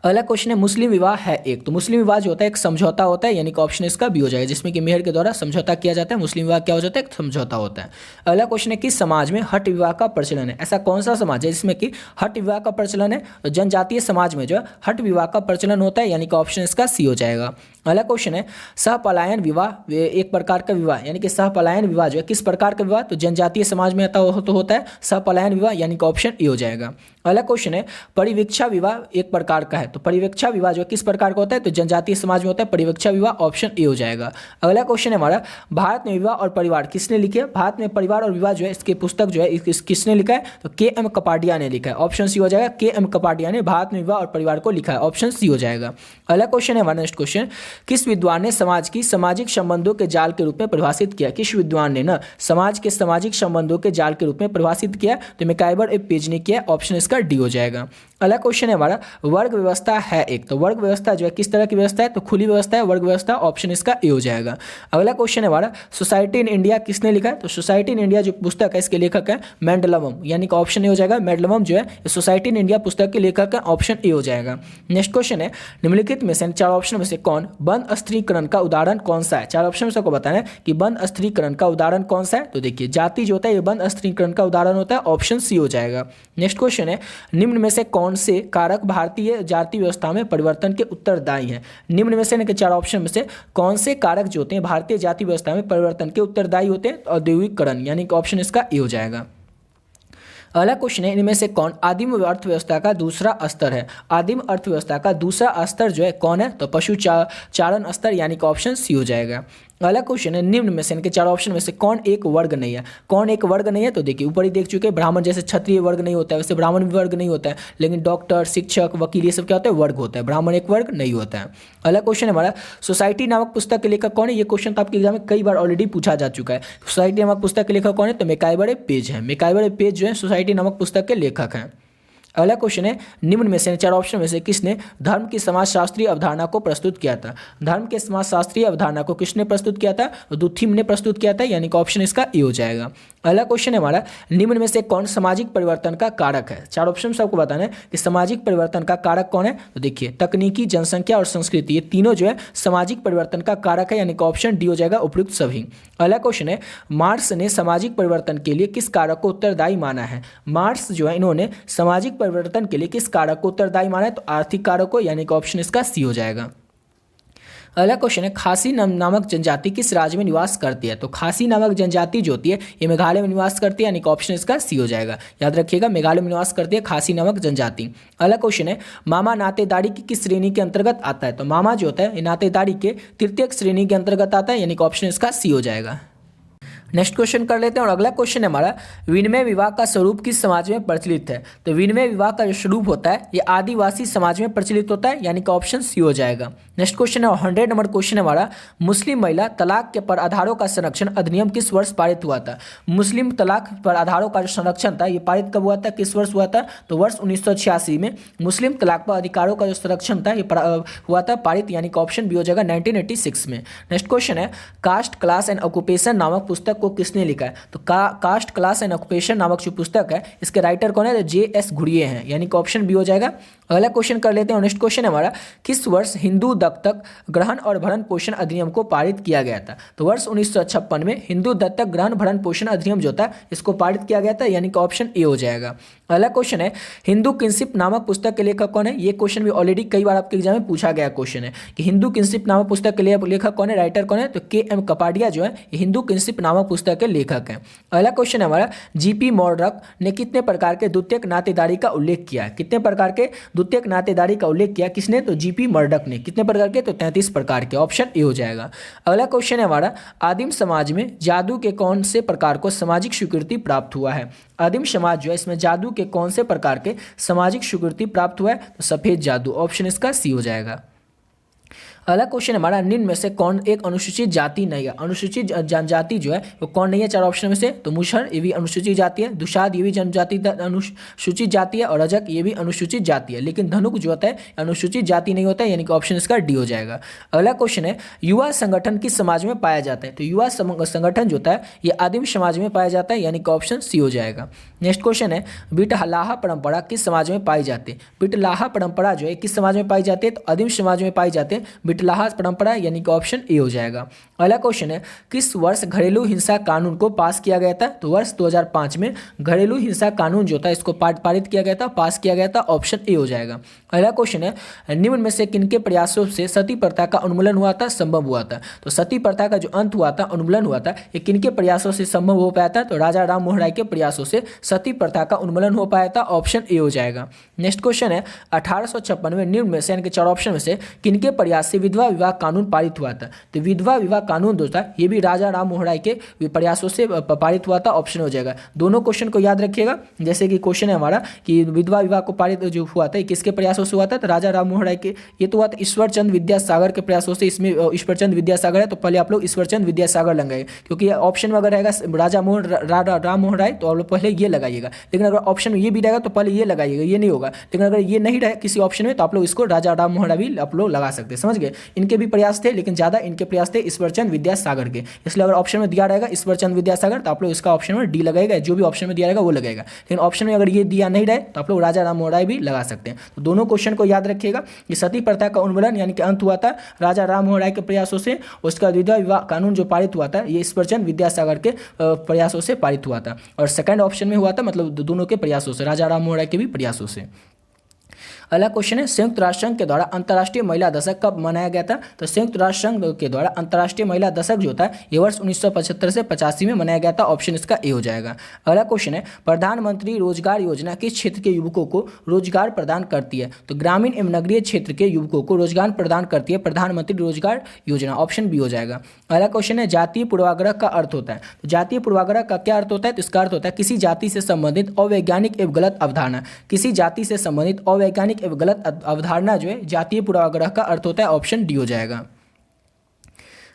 अगला क्वेश्चन है मुस्लिम विवाह है एक, तो मुस्लिम विवाह जो होता है एक समझौता होता है, यानी कि ऑप्शन इसका बी हो जाएगा, जिसमें कि मेहर के द्वारा समझौता किया जाता है। मुस्लिम विवाह क्या हो जाता है, एक समझौता होता है। अगला क्वेश्चन है किस समाज में हट विवाह का प्रचलन है, ऐसा कौन सा समाज है जिसमें कि हट विवाह का प्रचलन है, तो जनजातीय समाज में जो है हट विवाह का प्रचलन होता है, यानी कि ऑप्शन इसका सी हो जाएगा। अगला क्वेश्चन है सहपलायन विवाह एक प्रकार का विवाह, यानी कि सहपलायन विवाह जो है किस प्रकार का विवाह, तो जनजातीय समाज में होता है सहपलायन विवाह, यानी कि ऑप्शन ए हो जाएगा। अगला क्वेश्चन है परिवीक्षा विवाह एक प्रकार का है, तो परिवीक्षा विवाह जो किस प्रकार का होता है, तो जनजातीय समाज में होता है परिवीक्षा विवाह। ऑप्शन ए हो जाएगा। अगला क्वेश्चन है हमारा भारत में विवाह और परिवार किसने लिखे है, भारत में परिवार और विवाह जो है इसके पुस्तक जो है किसने लिखा है, तो के एम कपाडिया ने लिखा है। ऑप्शन सी हो जाएगा। के एम कपाडिया ने भारत में विवाह और परिवार को लिखा है। ऑप्शन सी हो जाएगा। अगला क्वेश्चन है हमारा नेक्स्ट क्वेश्चन किस विद्वान ने समाज की सामाजिक संबंधों के जाल के रूप में परिभाषित किया, किस विद्वान ने ना समाज के सामाजिक संबंधों के जाल के रूप में परिभाषित किया, तो मैकाइवर ए पेज ने किया। ऑप्शन इसका डी हो जाएगा। अगला क्वेश्चन है हमारा वर्ग व्यवस्था है एक, तो वर्ग व्यवस्था जो है किस तरह की व्यवस्था है, तो खुली व्यवस्था है वर्ग व्यवस्था। ऑप्शन इसका ए हो जाएगा। अगला क्वेश्चन है हमारा सोसाइटी इन इंडिया किसने लिखा है, तो सोसाइटी इन इंडिया जो पुस्तक है इसके लेखक है मेंडलवम, यानी कि ऑप्शन ए हो जाएगा। मेंडलवम जो है सोसाइटी इन इंडिया पुस्तक के लेखक है। ऑप्शन ए हो जाएगा। नेक्स्ट क्वेश्चन है निम्नलिखित में से चार ऑप्शन में से कौन बंद स्त्रीकरण का उदाहरण कौन सा है। चार ऑप्शन से आपको बताना है कि बंद स्त्रीकरण का उदाहरण कौन सा है, तो देखिए जाति जो होता है ये बंद स्त्रीकरण का उदाहरण होता है। ऑप्शन सी हो जाएगा। नेक्स्ट क्वेश्चन है निम्न में से कौन से कारक भारतीय जाति व्यवस्था में परिवर्तन के उत्तरदायी हैं। निम्न में से चार ऑप्शन में से कौन से कारक जो होते हैं भारतीय जाति व्यवस्था में परिवर्तन के उत्तरदायी होते हैं, औद्योगिकरण, यानी कि ऑप्शन इसका ए हो जाएगा। अगला क्वेश्चन है, इनमें से कौन आदिम अर्थव्यवस्था का दूसरा स्तर है? आदिम अर्थव्यवस्था का दूसरा स्तर जो है कौन है? तो पशु चारण स्तर, यानी कि ऑप्शन सी हो जाएगा। अगला क्वेश्चन है, निम्न में से इनके चार ऑप्शन में से कौन एक वर्ग नहीं है? कौन एक वर्ग नहीं है? तो देखिए ऊपर ही देख चुके हैं, ब्राह्मण जैसे क्षत्रिय वर्ग नहीं होता है, वैसे ब्राह्मण भी वर्ग नहीं होता है, लेकिन डॉक्टर, शिक्षक, वकील ये सब क्या होता है? वर्ग होता है। ब्राह्मण एक वर्ग नहीं होता है। अगला क्वेश्चन है हमारा, सोसाइटी नामक पुस्तक के लेखक कौन है? ये क्वेश्चन तो आपके एग्जाम में कई बार ऑलरेडी पूछा जा चुका है। सोसाइटी नामक पुस्तक के लेखक कौन है? तो मैकाइवर पेज है। मैकाइवर पेज जो है सोसाइटी नामक पुस्तक के लेखक हैं। अगला क्वेश्चन है, निम्न में से चार ऑप्शन में से किसने धर्म की समाजशास्त्रीय अवधारणा को प्रस्तुत किया था? धर्म के समाजशास्त्रीय अवधारणा को किसने प्रस्तुत किया था? दुथिम ने प्रस्तुत किया था, यानी कि ऑप्शन इसका ए हो जाएगा। अगला क्वेश्चन है हमारा, निम्न में से कौन सामाजिक परिवर्तन का कारक है? चार ऑप्शन सबको बताना है कि सामाजिक परिवर्तन का कारक कौन है। तो देखिए तकनीकी, जनसंख्या और संस्कृति, ये तीनों जो है सामाजिक परिवर्तन का कारक है, यानी कि ऑप्शन डी हो जाएगा उपयुक्त सभी। अगला क्वेश्चन है, मार्क्स ने सामाजिक परिवर्तन के लिए किस कारक को उत्तरदायी माना है? मार्क्स जो है इन्होंने सामाजिक परिवर्तन के लिए किस कारक को उत्तरदायी माना है? तो आर्थिक कारक को, यानी कि ऑप्शन इसका सी हो जाएगा। अगला क्वेश्चन है, खासी नामक जनजाति किस राज्य में निवास करती है? तो खासी नामक जनजाति जो होती है ये मेघालय में निवास करती है, यानी कि ऑप्शन इसका सी हो जाएगा। याद रखिएगा, मेघालय में निवास करती है खासी नामक जनजाति। अगला क्वेश्चन है, मामा नातेदारी की किस श्रेणी के अंतर्गत आता है? तो मामा जो होता है ये नातेदारी के तृतीयक श्रेणी के अंतर्गत आता है, यानी कि ऑप्शन इसका सी हो जाएगा। नेक्स्ट क्वेश्चन कर लेते हैं, और अगला क्वेश्चन है हमारा, विनिमय विवाह का स्वरूप किस समाज में प्रचलित है? तो विनिमय विवाह का जो स्वरूप होता है ये आदिवासी समाज में प्रचलित होता है, यानी कि ऑप्शन सी हो जाएगा। नेक्स्ट क्वेश्चन है, 100 नंबर क्वेश्चन है हमारा, मुस्लिम महिला तलाक के पर आधारों का संरक्षण अधिनियम किस वर्ष पारित हुआ था? मुस्लिम तलाक पर आधारों का जो संरक्षण था ये पारित कब हुआ था, किस वर्ष हुआ था? तो वर्ष 1986 में मुस्लिम तलाक पर अधिकारों का जो संरक्षण था ये हुआ था पारित, यानी कि ऑप्शन बी हो जाएगा 1986 में। नेक्स्ट क्वेश्चन है, कास्ट क्लास एंड ऑक्यूपेशन नामक पुस्तक को किसने लिखा है? तो कास्ट क्लास एंड ऑक्यूपेशन नामक जो पुस्तक है इसके राइटर कौन है? जे.एस. घुरिये हैं, यानी कि ऑप्शन बी हो जाएगा। अगला क्वेश्चन कर लेते हैं, नेक्स्ट क्वेश्चन है हमारा, किस वर्ष हिंदू दत्तक ग्रहण और भरण पोषण अधिनियम को पारित किया गया था? तो वर्ष 1956 में हिंदू दत्तक ग्रहण भरण पोषण अधिनियम जो था इसको पारित किया गया था, यानी कि ऑप्शन ए हो जाएगा। अगला क्वेश्चन है, हिंदू किंगशिप नामक पुस्तक के लेखक कौन है? ये क्वेश्चन भी ऑलरेडी कई बार आपके एग्जाम में पूछा गया क्वेश्चन है कि हिंदू किंगशिप नामक पुस्तक के लेखक कौन है, राइटर कौन है? तो के.एम. कपाडिया जो है ये हिंदू किंगशिप नामक पुस्तक के लेखक हैं। अगला क्वेश्चन है हमारा, जी.पी. मॉर्डक ने कितने प्रकार के द्वितीयक नातेदारी का उल्लेख किया? कितने प्रकार के द्वितीयक नातेदारी का उल्लेख किया किसने? तो जी.पी. मॉर्डक ने। कितने प्रकार के? तो 33 प्रकार के, ऑप्शन ए हो जाएगा। अगला क्वेश्चन है हमारा, आदिम समाज में जादू के कौन से प्रकार को सामाजिक स्वीकृति प्राप्त हुआ है? आदिम समाज जो है इसमें जादू के कौन से प्रकार के सामाजिक स्वीकृति प्राप्त हुआ है? तो सफेद जादू, ऑप्शन इसका सी हो जाएगा। अगला क्वेश्चन हमारा, निम्न में से कौन एक अनुसूचित जाति नहीं है? अनुसूचित जनजाति जो है वो कौन नहीं है चार ऑप्शन में से? तो मुसहर ये भी अनुसूचित जाति है, दुशाद ये भी जनजाति अनुसूचित जाति है, और रजक ये भी अनुसूचित जाति है, लेकिन धनुक जो होता है अनुसूचित जाति नहीं होता है, यानी कि ऑप्शन इसका डी हो जाएगा। अगला क्वेश्चन है, युवा संगठन किस समाज में पाया जाता है? तो युवा संगठन जो होता है ये आदिम समाज में पाया जाता है, यानी कि ऑप्शन सी हो जाएगा। नेक्स्ट क्वेश्चन है, बिटलाहा परंपरा किस समाज में पाई जाती है? बिटलाहा परंपरा जो है किस समाज में पाई जाती है? तो आदिम समाज में पाई जाते हैं बिटलाहा परंपरा, यानी कि ऑप्शन ए हो जाएगा। अगला क्वेश्चन है, किस वर्ष घरेलू हिंसा कानून को पास किया गया था? तो वर्ष 2005 में घरेलू हिंसा कानून जो था इसको पारित किया गया था, पास किया गया था, ऑप्शन ए हो जाएगा। अगला क्वेश्चन है, निम्न में से किनके प्रयासों से सती प्रथा का उन्मूलन हुआ था, संभव हुआ था? तो सती प्रथा का जो अंत हुआ था, उन्मूलन हुआ था, ये किनके प्रयासों से संभव हो पाया था? तो राजा राम मोहन राय के प्रयासों से सती प्रथा का उन्मूलन हो पाया था, ऑप्शन ए हो जाएगा। नेक्स्ट क्वेश्चन है, 1856 में निम्न में से यानी कि चार ऑप्शन में से किनके प्रयास से विधवा विवाह कानून पारित हुआ था? तो विधवा विवाह कानून जो था ये भी राजा राम मोहन राय के प्रयासों से पारित हुआ था, ऑप्शन हो जाएगा। दोनों क्वेश्चन को याद रखिएगा, जैसे कि क्वेश्चन है हमारा कि विधवा विवाह को पारित जो हुआ था किसके प्रयासों से हुआ था? तो राजा राम मोहन राय के, ये तो हुआ था ईश्वरचंद विद्यासागर के प्रयासों से। इसमें ईश्वरचंद विद्यासागर है तो पहले आप लोग ईश्वरचंद विद्यासागर लगाइए, क्योंकि ऑप्शन में अगर रहेगा राम मोहन राय तो आप लोग पहले ये लगाइएगा, लेकिन अगर ऑप्शन में ये भी रहेगा तो पहले ये लगाइएगा, ये नहीं होगा। लेकिन अगर ये नहीं रहे किसी ऑप्शन में तो आप लोग इसको राजा राम मोहन राय भी आप लोग लगा सकते हैं, समझ गए? इनके भी प्रयास थे, लेकिन ज़्यादा इनके प्रयास थे ईश्वरचंद विद्यासागर के, इसलिए अगर ऑप्शन में दिया रहेगा ईश्वरचंद विद्यासागर तो आप लोग इसका ऑप्शन में डी लगाएगा, जो भी ऑप्शन में दिया रहेगा वो लगेगा। लेकिन ऑप्शन में अगर ये दिया नहीं रहे तो आप लोग राजा राम मोहन राय भी लगा सकते हैं। तो दोनों क्वेश्चन को याद रखिएगा कि सती प्रथा का उन्मूलन यानी कि अंत हुआ था राजा राम मोहन राय के प्रयासों से, उसका विधवा विवाह कानून जो पारित हुआ था ये ईश्वरचंद विद्यासागर के प्रयासों से पारित हुआ था, और सेकंड ऑप्शन में हुआ था मतलब दोनों के प्रयासों से, राजा राम मोहन राय के भी प्रयासों से। अगला क्वेश्चन है संयुक्त राष्ट्र संघ के द्वारा अंतर्राष्ट्रीय महिला दिवस कब मनाया गया था? तो संयुक्त राष्ट्र संघ के द्वारा अंतर्राष्ट्रीय महिला दिवस जो होता है ये वर्ष 1975 से 85 में मनाया गया था। ऑप्शन इसका ए हो जाएगा। अगला क्वेश्चन है प्रधानमंत्री रोजगार योजना किस क्षेत्र के युवकों को रोजगार प्रदान करती है? तो ग्रामीण एवं नगरीय क्षेत्र के युवकों को रोजगार प्रदान करती है प्रधानमंत्री रोजगार योजना। ऑप्शन बी हो जाएगा। अगला क्वेश्चन है जातीय पूर्वाग्रह का अर्थ होता है। तो जातीय पूर्वाग्रह का क्या अर्थ होता है? तो इसका अर्थ होता है किसी जाति से संबंधित अवैज्ञानिक एवं गलत अवधारणा। किसी जाति से संबंधित अवैज्ञानिक एवं गलत अवधारणा जो है जातीय पूर्वाग्रह का अर्थ होता है। ऑप्शन डी हो जाएगा।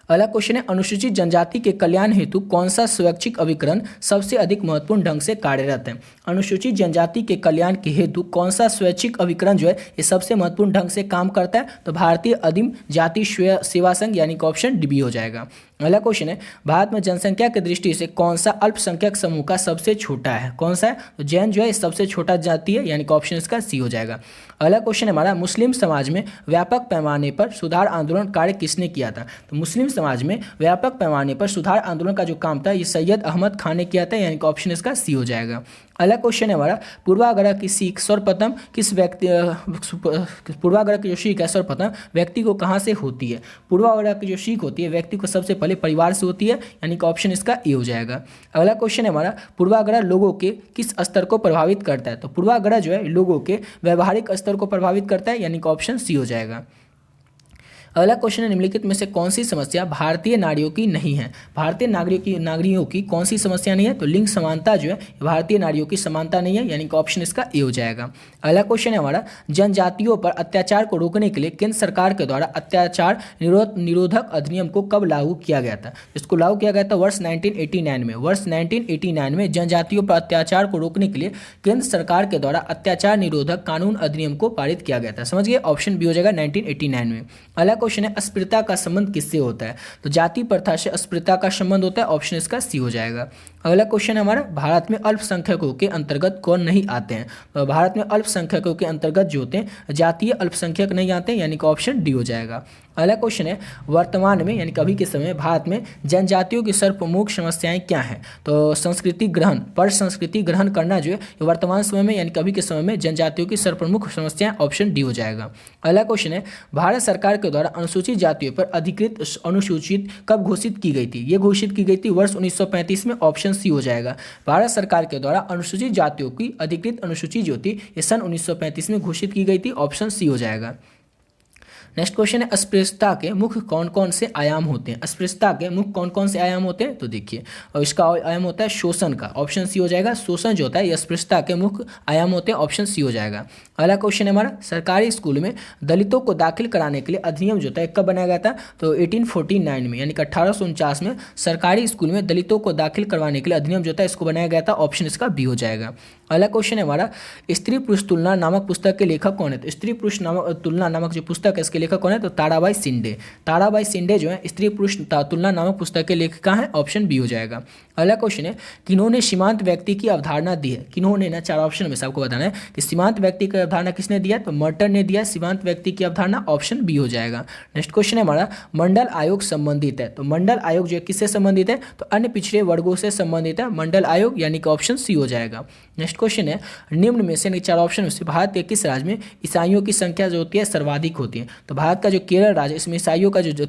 अगला क्वेश्चन है अनुसूचित जनजाति के कल्याण हेतु कौन सा स्वैच्छिक अभिकरण सबसे अधिक महत्वपूर्ण ढंग से कार्यरत है? अनुसूचित जनजाति के कल्याण के हेतु कौन सा स्वैच्छिक अभिकरण जो है ये सबसे महत्वपूर्ण ढंग से काम करता है? तो भारतीय आदिम जाति सेवा संघ यानी कि ऑप्शन डी हो जाएगा। अगला क्वेश्चन है भारत में जनसंख्या की दृष्टि से कौन सा अल्पसंख्यक समूह का सबसे छोटा है? कौन सा है? तो जैन जो है सबसे छोटा जाति है यानी कि ऑप्शन इसका सी हो जाएगा। अगला क्वेश्चन है हमारा मुस्लिम समाज में व्यापक पैमाने पर सुधार आंदोलन कार्य किसने किया था? तो मुस्लिम समाज में व्यापक पैमाने पर सुधार आंदोलन का जो काम था ये सैयद अहमद खान ने किया था यानी कि ऑप्शन इसका सी हो जाएगा। अगला क्वेश्चन है हमारा पूर्वाग्रह की सीख सर्वप्रथम किस व्यक्ति पूर्वाग्रह की जो सीख है सर्वप्रथम व्यक्ति को कहाँ से होती है? पूर्वाग्रह की जो सीख होती है व्यक्ति को सबसे पहले परिवार से होती है यानी कि ऑप्शन इसका ए हो जाएगा। अगला क्वेश्चन है हमारा पूर्वाग्रह लोगों के किस स्तर को प्रभावित करता है? तो पूर्वाग्रह जो है लोगों के व्यवहारिक स्तर को प्रभावित करता है यानी कि ऑप्शन सी हो जाएगा। अगला क्वेश्चन है निम्नलिखित में से कौन सी समस्या भारतीय नारियों की नहीं है? भारतीय नागरिकों की कौन सी समस्या नहीं है? तो लिंग समानता जो है भारतीय नारियों की समानता नहीं है यानी कि ऑप्शन इसका ए हो जाएगा। अगला क्वेश्चन है हमारा जनजातियों पर अत्याचार को रोकने के लिए केंद्र सरकार के द्वारा अत्याचार निरोधक अधिनियम को कब लागू किया गया था? इसको लागू किया गया था वर्ष 1989 में। वर्ष 1989 में जनजातियों पर अत्याचार को रोकने के लिए केंद्र सरकार के द्वारा अत्याचार निरोधक कानून अधिनियम को पारित किया गया था। समझ गए? ऑप्शन बी हो जाएगा 1989 में। अगला क्वेश्चन है अस्पृश्यता का संबंध किससे होता है? तो जाति प्रथा से अस्पृश्यता का संबंध होता है। ऑप्शन इसका सी हो जाएगा। अगला क्वेश्चन है हमारा भारत में अल्पसंख्यकों के अंतर्गत कौन नहीं आते हैं? तो भारत में अल्पसंख्यकों के अंतर्गत जो होते हैं जातीय अल्पसंख्यक नहीं आते हैं यानी कि ऑप्शन डी हो जाएगा। अगला क्वेश्चन है वर्तमान में यानी कभी के समय भारत में जनजातियों की सर्वप्रमुख समस्याएं क्या हैं? तो संस्कृति ग्रहण पर संस्कृति ग्रहण करना जो है वर्तमान समय में यानी कभी के समय में जनजातियों की सर्वप्रमुख समस्याएं। ऑप्शन डी हो जाएगा। अगला क्वेश्चन है भारत सरकार के द्वारा अनुसूचित जातियों पर अधिकृत अनुसूचित कब घोषित की गई थी? ये घोषित की गई थी वर्ष 1935 में। ऑप्शन सी हो जाएगा। भारत सरकार के द्वारा अनुसूचित जातियों की अधिकृत अनुसूची जो थी ये सन 1935 में घोषित की गई थी। ऑप्शन सी हो जाएगा। नेक्स्ट क्वेश्चन है अस्पृश्यता के मुख्य कौन कौन से आयाम होते हैं? अस्पृश्यता के मुख्य कौन कौन से आयाम होते हैं? तो देखिए और इसका आयाम होता है शोषण का। ऑप्शन सी हो जाएगा। शोषण जो होता है ये अस्पृश्यता के मुख्य आयाम होते हैं। ऑप्शन सी हो जाएगा। अगला क्वेश्चन है हमारा सरकारी स्कूल में दलितों को दाखिल कराने के लिए अधिनियम जो होता है कब बनाया गया था? तो 1849 में यानी कि 1849 में सरकारी स्कूल में दलितों को दाखिल करवाने के लिए अधिनियम जो होता है इसको बनाया गया था। ऑप्शन इसका बी हो जाएगा। अगला क्वेश्चन है हमारा स्त्री पुरुष तुलना नामक पुस्तक के लेखक कौन है? तो स्त्री पुरुष तुलना नामक जो पुस्तक है इसके लेखक कौन है? तो ताराबाई शिंदे। ताराबाई शिंदे जो है स्त्री पुरुष तुलना नामक पुस्तक के लेखिका है। ऑप्शन बी हो जाएगा। अगला क्वेश्चन है किन्होंने सीमांत व्यक्ति की अवधारणा दी है? किन्होंने ना चार ऑप्शन में से आपको बताना है कि सीमांत व्यक्ति की अवधारणा किसने दिया? तो मर्टन ने दिया सीमांत व्यक्ति की अवधारणा। ऑप्शन बी हो जाएगा। नेक्स्ट क्वेश्चन है हमारा मंडल आयोग संबंधित है। तो मंडल आयोग जो है किससे संबंधित है? तो अन्य पिछड़े वर्गों से संबंधित है मंडल आयोग यानी कि ऑप्शन सी हो जाएगा। नेक्स्ट क्वेश्चन है निम्न में से चार ऑप्शन में से भारत के किस राज्य में ईसाइयों की संख्या जो होती है सर्वाधिक होती है? तो भारत का जो केरल राज्य इसमें ईसाइयों का जो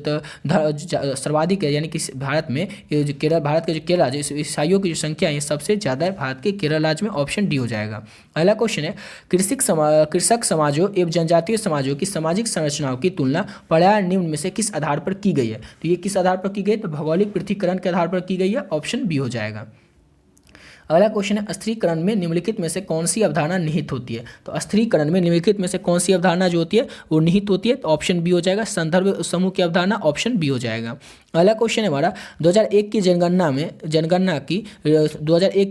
सर्वाधिक है यानी कि भारत में ये जो केरल भारत का जो केरल राज्य ईसाइयों की जो संख्या है सबसे ज़्यादा है भारत के केरल राज्य में। ऑप्शन डी हो जाएगा। अगला क्वेश्चन है कृषक समाजों एवं जनजातीय समाजों की सामाजिक संरचनाओं की तुलना पर्याय निम्न में से किस आधार पर की गई है? तो ये किस आधार पर की गई? तो भौगोलिक पृथक्करण के आधार पर की गई है। ऑप्शन बी हो जाएगा। अगला क्वेश्चन है स्थिरीकरण में निम्नलिखित में से कौन सी अवधारणा निहित होती है? तो स्थिरीकरण में निम्नलिखित में से कौन सी अवधारणा जो होती है वो निहित होती है? तो ऑप्शन बी हो जाएगा संदर्भ समूह की अवधारणा। ऑप्शन बी हो जाएगा। अगला क्वेश्चन है हमारा 2001 की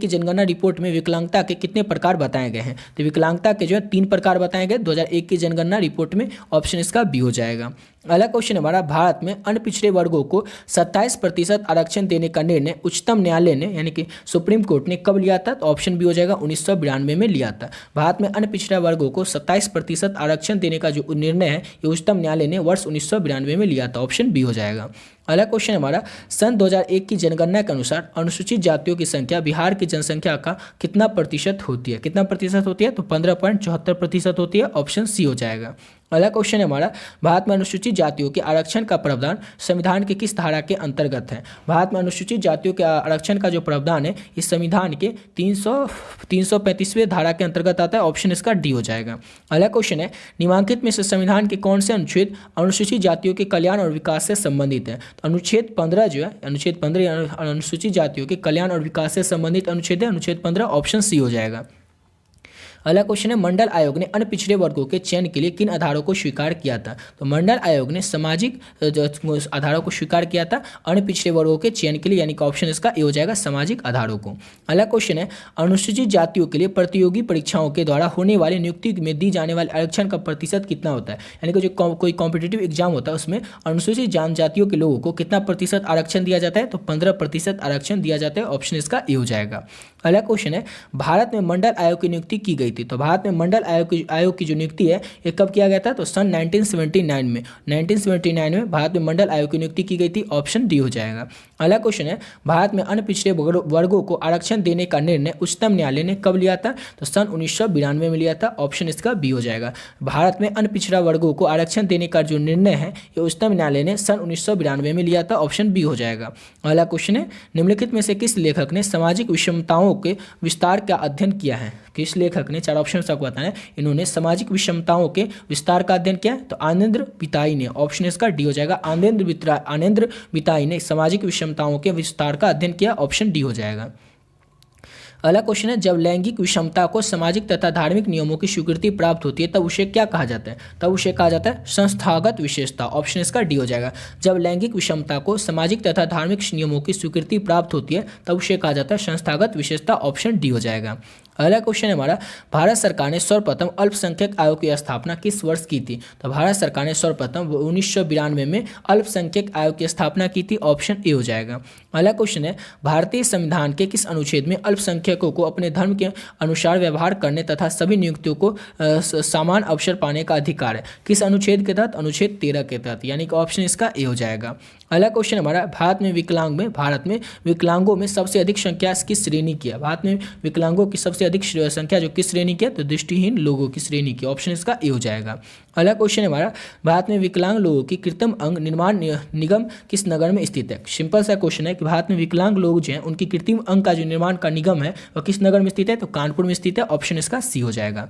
जनगणना रिपोर्ट में विकलांगता के कितने प्रकार बताए गए हैं? तो विकलांगता के जो है 3 प्रकार बताए गए 2001 की जनगणना रिपोर्ट में। ऑप्शन इसका बी हो जाएगा। अगला क्वेश्चन हमारा, भारत में अन्य पिछड़े वर्गों को 27% आरक्षण देने का निर्णय उच्चतम न्यायालय ने यानी कि सुप्रीम कोर्ट ने कब लिया था? तो ऑप्शन बी हो जाएगा 1992 में लिया था। भारत में अन्य पिछड़ा वर्गों को 27% आरक्षण देने का जो निर्णय है ये उच्चतम न्यायालय ने वर्ष 1992 में लिया था। ऑप्शन बी हो जाएगा। अगला क्वेश्चन हमारा, सन 2001 की जनगणना के अनुसार अनुसूचित जातियों की संख्या बिहार की जनसंख्या का कितना प्रतिशत होती है? कितना प्रतिशत होती है? तो 15.74% होती है। ऑप्शन सी हो जाएगा। अगला क्वेश्चन है हमारा, भारत में अनुसूचित जातियों के आरक्षण का प्रावधान संविधान के किस धारा के अंतर्गत है? भारत में अनुसूचित जातियों के आरक्षण का जो प्रावधान है इस संविधान के 335वें धारा के अंतर्गत आता है। ऑप्शन इसका डी हो जाएगा। अगला क्वेश्चन है, निम्नलिखित में से संविधान के कौन से अनुच्छेद अनुसूचित जातियों के कल्याण और विकास से संबंधित है? तो अनुच्छेद 15 जो है, अनुच्छेद 15 अनुसूचित जातियों के कल्याण और विकास से संबंधित अनुच्छेद है। अनुच्छेद 15 ऑप्शन सी हो जाएगा। अगला क्वेश्चन है, मंडल आयोग ने अन्य पिछड़े वर्गों के चयन के लिए किन आधारों को स्वीकार किया था? तो मंडल आयोग ने सामाजिक आधारों को स्वीकार किया था अन्य पिछड़े वर्गों के चयन के लिए, यानी कि ऑप्शन इसका ए हो जाएगा, सामाजिक आधारों को। अगला क्वेश्चन है, अनुसूचित जातियों के लिए प्रतियोगी परीक्षाओं के द्वारा होने वाली नियुक्ति में दी जाने वाले आरक्षण का प्रतिशत कितना होता है? यानी कि जो कोई कॉम्पिटिटिव एग्जाम होता है उसमें अनुसूचित जनजातियों के लोगों को कितना प्रतिशत आरक्षण दिया जाता है? तो 15% आरक्षण दिया जाता है। ऑप्शन इसका ए हो जाएगा। अगला क्वेश्चन है, भारत में मंडल आयोग की नियुक्ति की गई थी। तो भारत में मंडल आयोग की जो नियुक्ति है ये कब किया गया था? तो सन 1979 में। 1979 में भारत में मंडल आयोग की नियुक्ति की गई थी। ऑप्शन डी हो जाएगा। अगला क्वेश्चन है, भारत में अन्य पिछड़े वर्गों को आरक्षण देने का निर्णय उच्चतम न्यायालय ने कब लिया था? तो सन 1992 में लिया था। ऑप्शन इसका बी हो जाएगा। भारत में अन्य पिछड़ा वर्गों को आरक्षण देने का जो निर्णय है ये उच्चतम न्यायालय ने सन 1992 में लिया था। ऑप्शन बी हो जाएगा। अगला क्वेश्चन है, निम्नलिखित में से किस लेखक ने सामाजिक विषमताओं के विस्तार का अध्ययन किया है? किस लेखक ने, चार ऑप्शन आपको बताना है, इन्होंने सामाजिक विषमताओं के विस्तार का अध्ययन किया है? तो आनंद बिताई ने। ऑप्शन इसका डी हो जाएगा। आनंद बिताई ने सामाजिक विषमताओं के विस्तार का अध्ययन किया। ऑप्शन डी हो जाएगा। अगला क्वेश्चन है, जब लैंगिक विषमता को सामाजिक तथा धार्मिक नियमों की स्वीकृति प्राप्त होती है तब उसे क्या कहा जाता है? तब उसे कहा जाता है संस्थागत विशेषता। ऑप्शन इसका डी हो जाएगा। जब लैंगिक विषमता को सामाजिक तथा धार्मिक नियमों की स्वीकृति प्राप्त होती है तब उसे कहा जाता है संस्थागत विशेषता। ऑप्शन डी हो जाएगा। अगला क्वेश्चन है हमारा, भारत सरकार ने सर्वप्रथम अल्पसंख्यक आयोग की स्थापना किस वर्ष की थी? तो भारत सरकार ने सर्वप्रथम 1992 में अल्पसंख्यक आयोग की स्थापना की थी। ऑप्शन ए हो जाएगा। अगला क्वेश्चन है, भारतीय संविधान के किस अनुच्छेद में अल्पसंख्यकों को अपने धर्म के अनुसार व्यवहार करने तथा सभी नियुक्तियों को समान अवसर पाने का अधिकार है? किस अनुच्छेद के तहत? अनुच्छेद 13 के तहत, यानी कि ऑप्शन इसका ए हो जाएगा। अगला क्वेश्चन हमारा, भारत में विकलांगों में सबसे अधिक संख्या किस श्रेणी की है? भारत में विकलांगों की सबसे अधिक संख्या जो किस श्रेणी की है? तो दृष्टिहीन लोगों की श्रेणी की। ऑप्शन इसका ए हो जाएगा। अगला क्वेश्चन हमारा, भारत में विकलांग लोगों की कृत्रिम अंग निर्माण निगम किस नगर में स्थित है? सिंपल सा क्वेश्चन है कि भारत में विकलांग लोग जो हैं उनकी कृत्रिम अंग का जो निर्माण का निगम है वह किस नगर में स्थित है? तो कानपुर में स्थित है। ऑप्शन इसका सी हो जाएगा।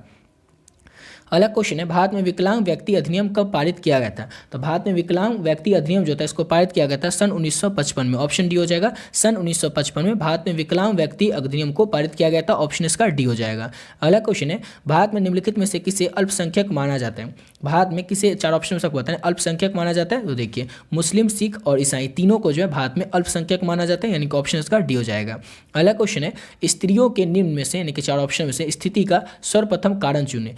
अगला क्वेश्चन है, भारत में विकलांग व्यक्ति अधिनियम कब पारित किया गया था? तो भारत में विकलांग व्यक्ति अधिनियम जो था इसको पारित किया गया था सन 1955 में। ऑप्शन डी हो जाएगा। सन 1955 में भारत में विकलांग व्यक्ति अधिनियम को पारित किया गया था। ऑप्शन इसका डी हो जाएगा। अगला क्वेश्चन है, भारत में निम्नलिखित में से किसे अल्पसंख्यक माना जाता है? भारत में किसे, चार ऑप्शन से बताएं, अल्पसंख्यक माना जाता है? तो देखिए, मुस्लिम, सिख और ईसाई तीनों को जो है भारत में अल्पसंख्यक माना जाता है, यानी कि ऑप्शन इसका डी हो जाएगा। अगला क्वेश्चन है, स्त्रियों के निम्न में से यानी कि चार ऑप्शन में से स्थिति का सर्वप्रथम कारण चुने।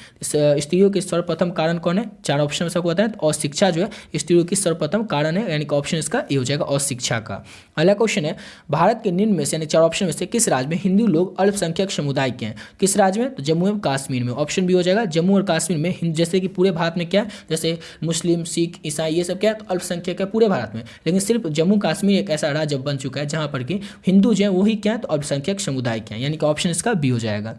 स्त्रियों के सर्वप्रथम कारण कौन है? चार ऑप्शन सबको बताएं। और शिक्षा जो है स्त्रियों की सर्वप्रथम कारण है, यानी कि ऑप्शन इसका ए हो जाएगा, और शिक्षा का। अगला क्वेश्चन है, भारत के निम्न में से यानी चार ऑप्शन में से किस राज्य में हिंदू लोग अल्पसंख्यक समुदाय के हैं? किस राज्य में? तो जम्मू एवं कश्मीर में। ऑप्शन बी हो जाएगा। जम्मू और कश्मीर में जैसे कि पूरे भारत में क्या है, जैसे मुस्लिम, सिख, ईसाई ये सब क्या है तो अल्पसंख्यक है पूरे भारत में, लेकिन सिर्फ जम्मू कश्मीर एक ऐसा राज्य बन चुका है जहाँ पर कि हिंदू जो है वही क्या है तो अल्पसंख्यक समुदाय के हैं, यानी कि ऑप्शन इसका बी हो जाएगा।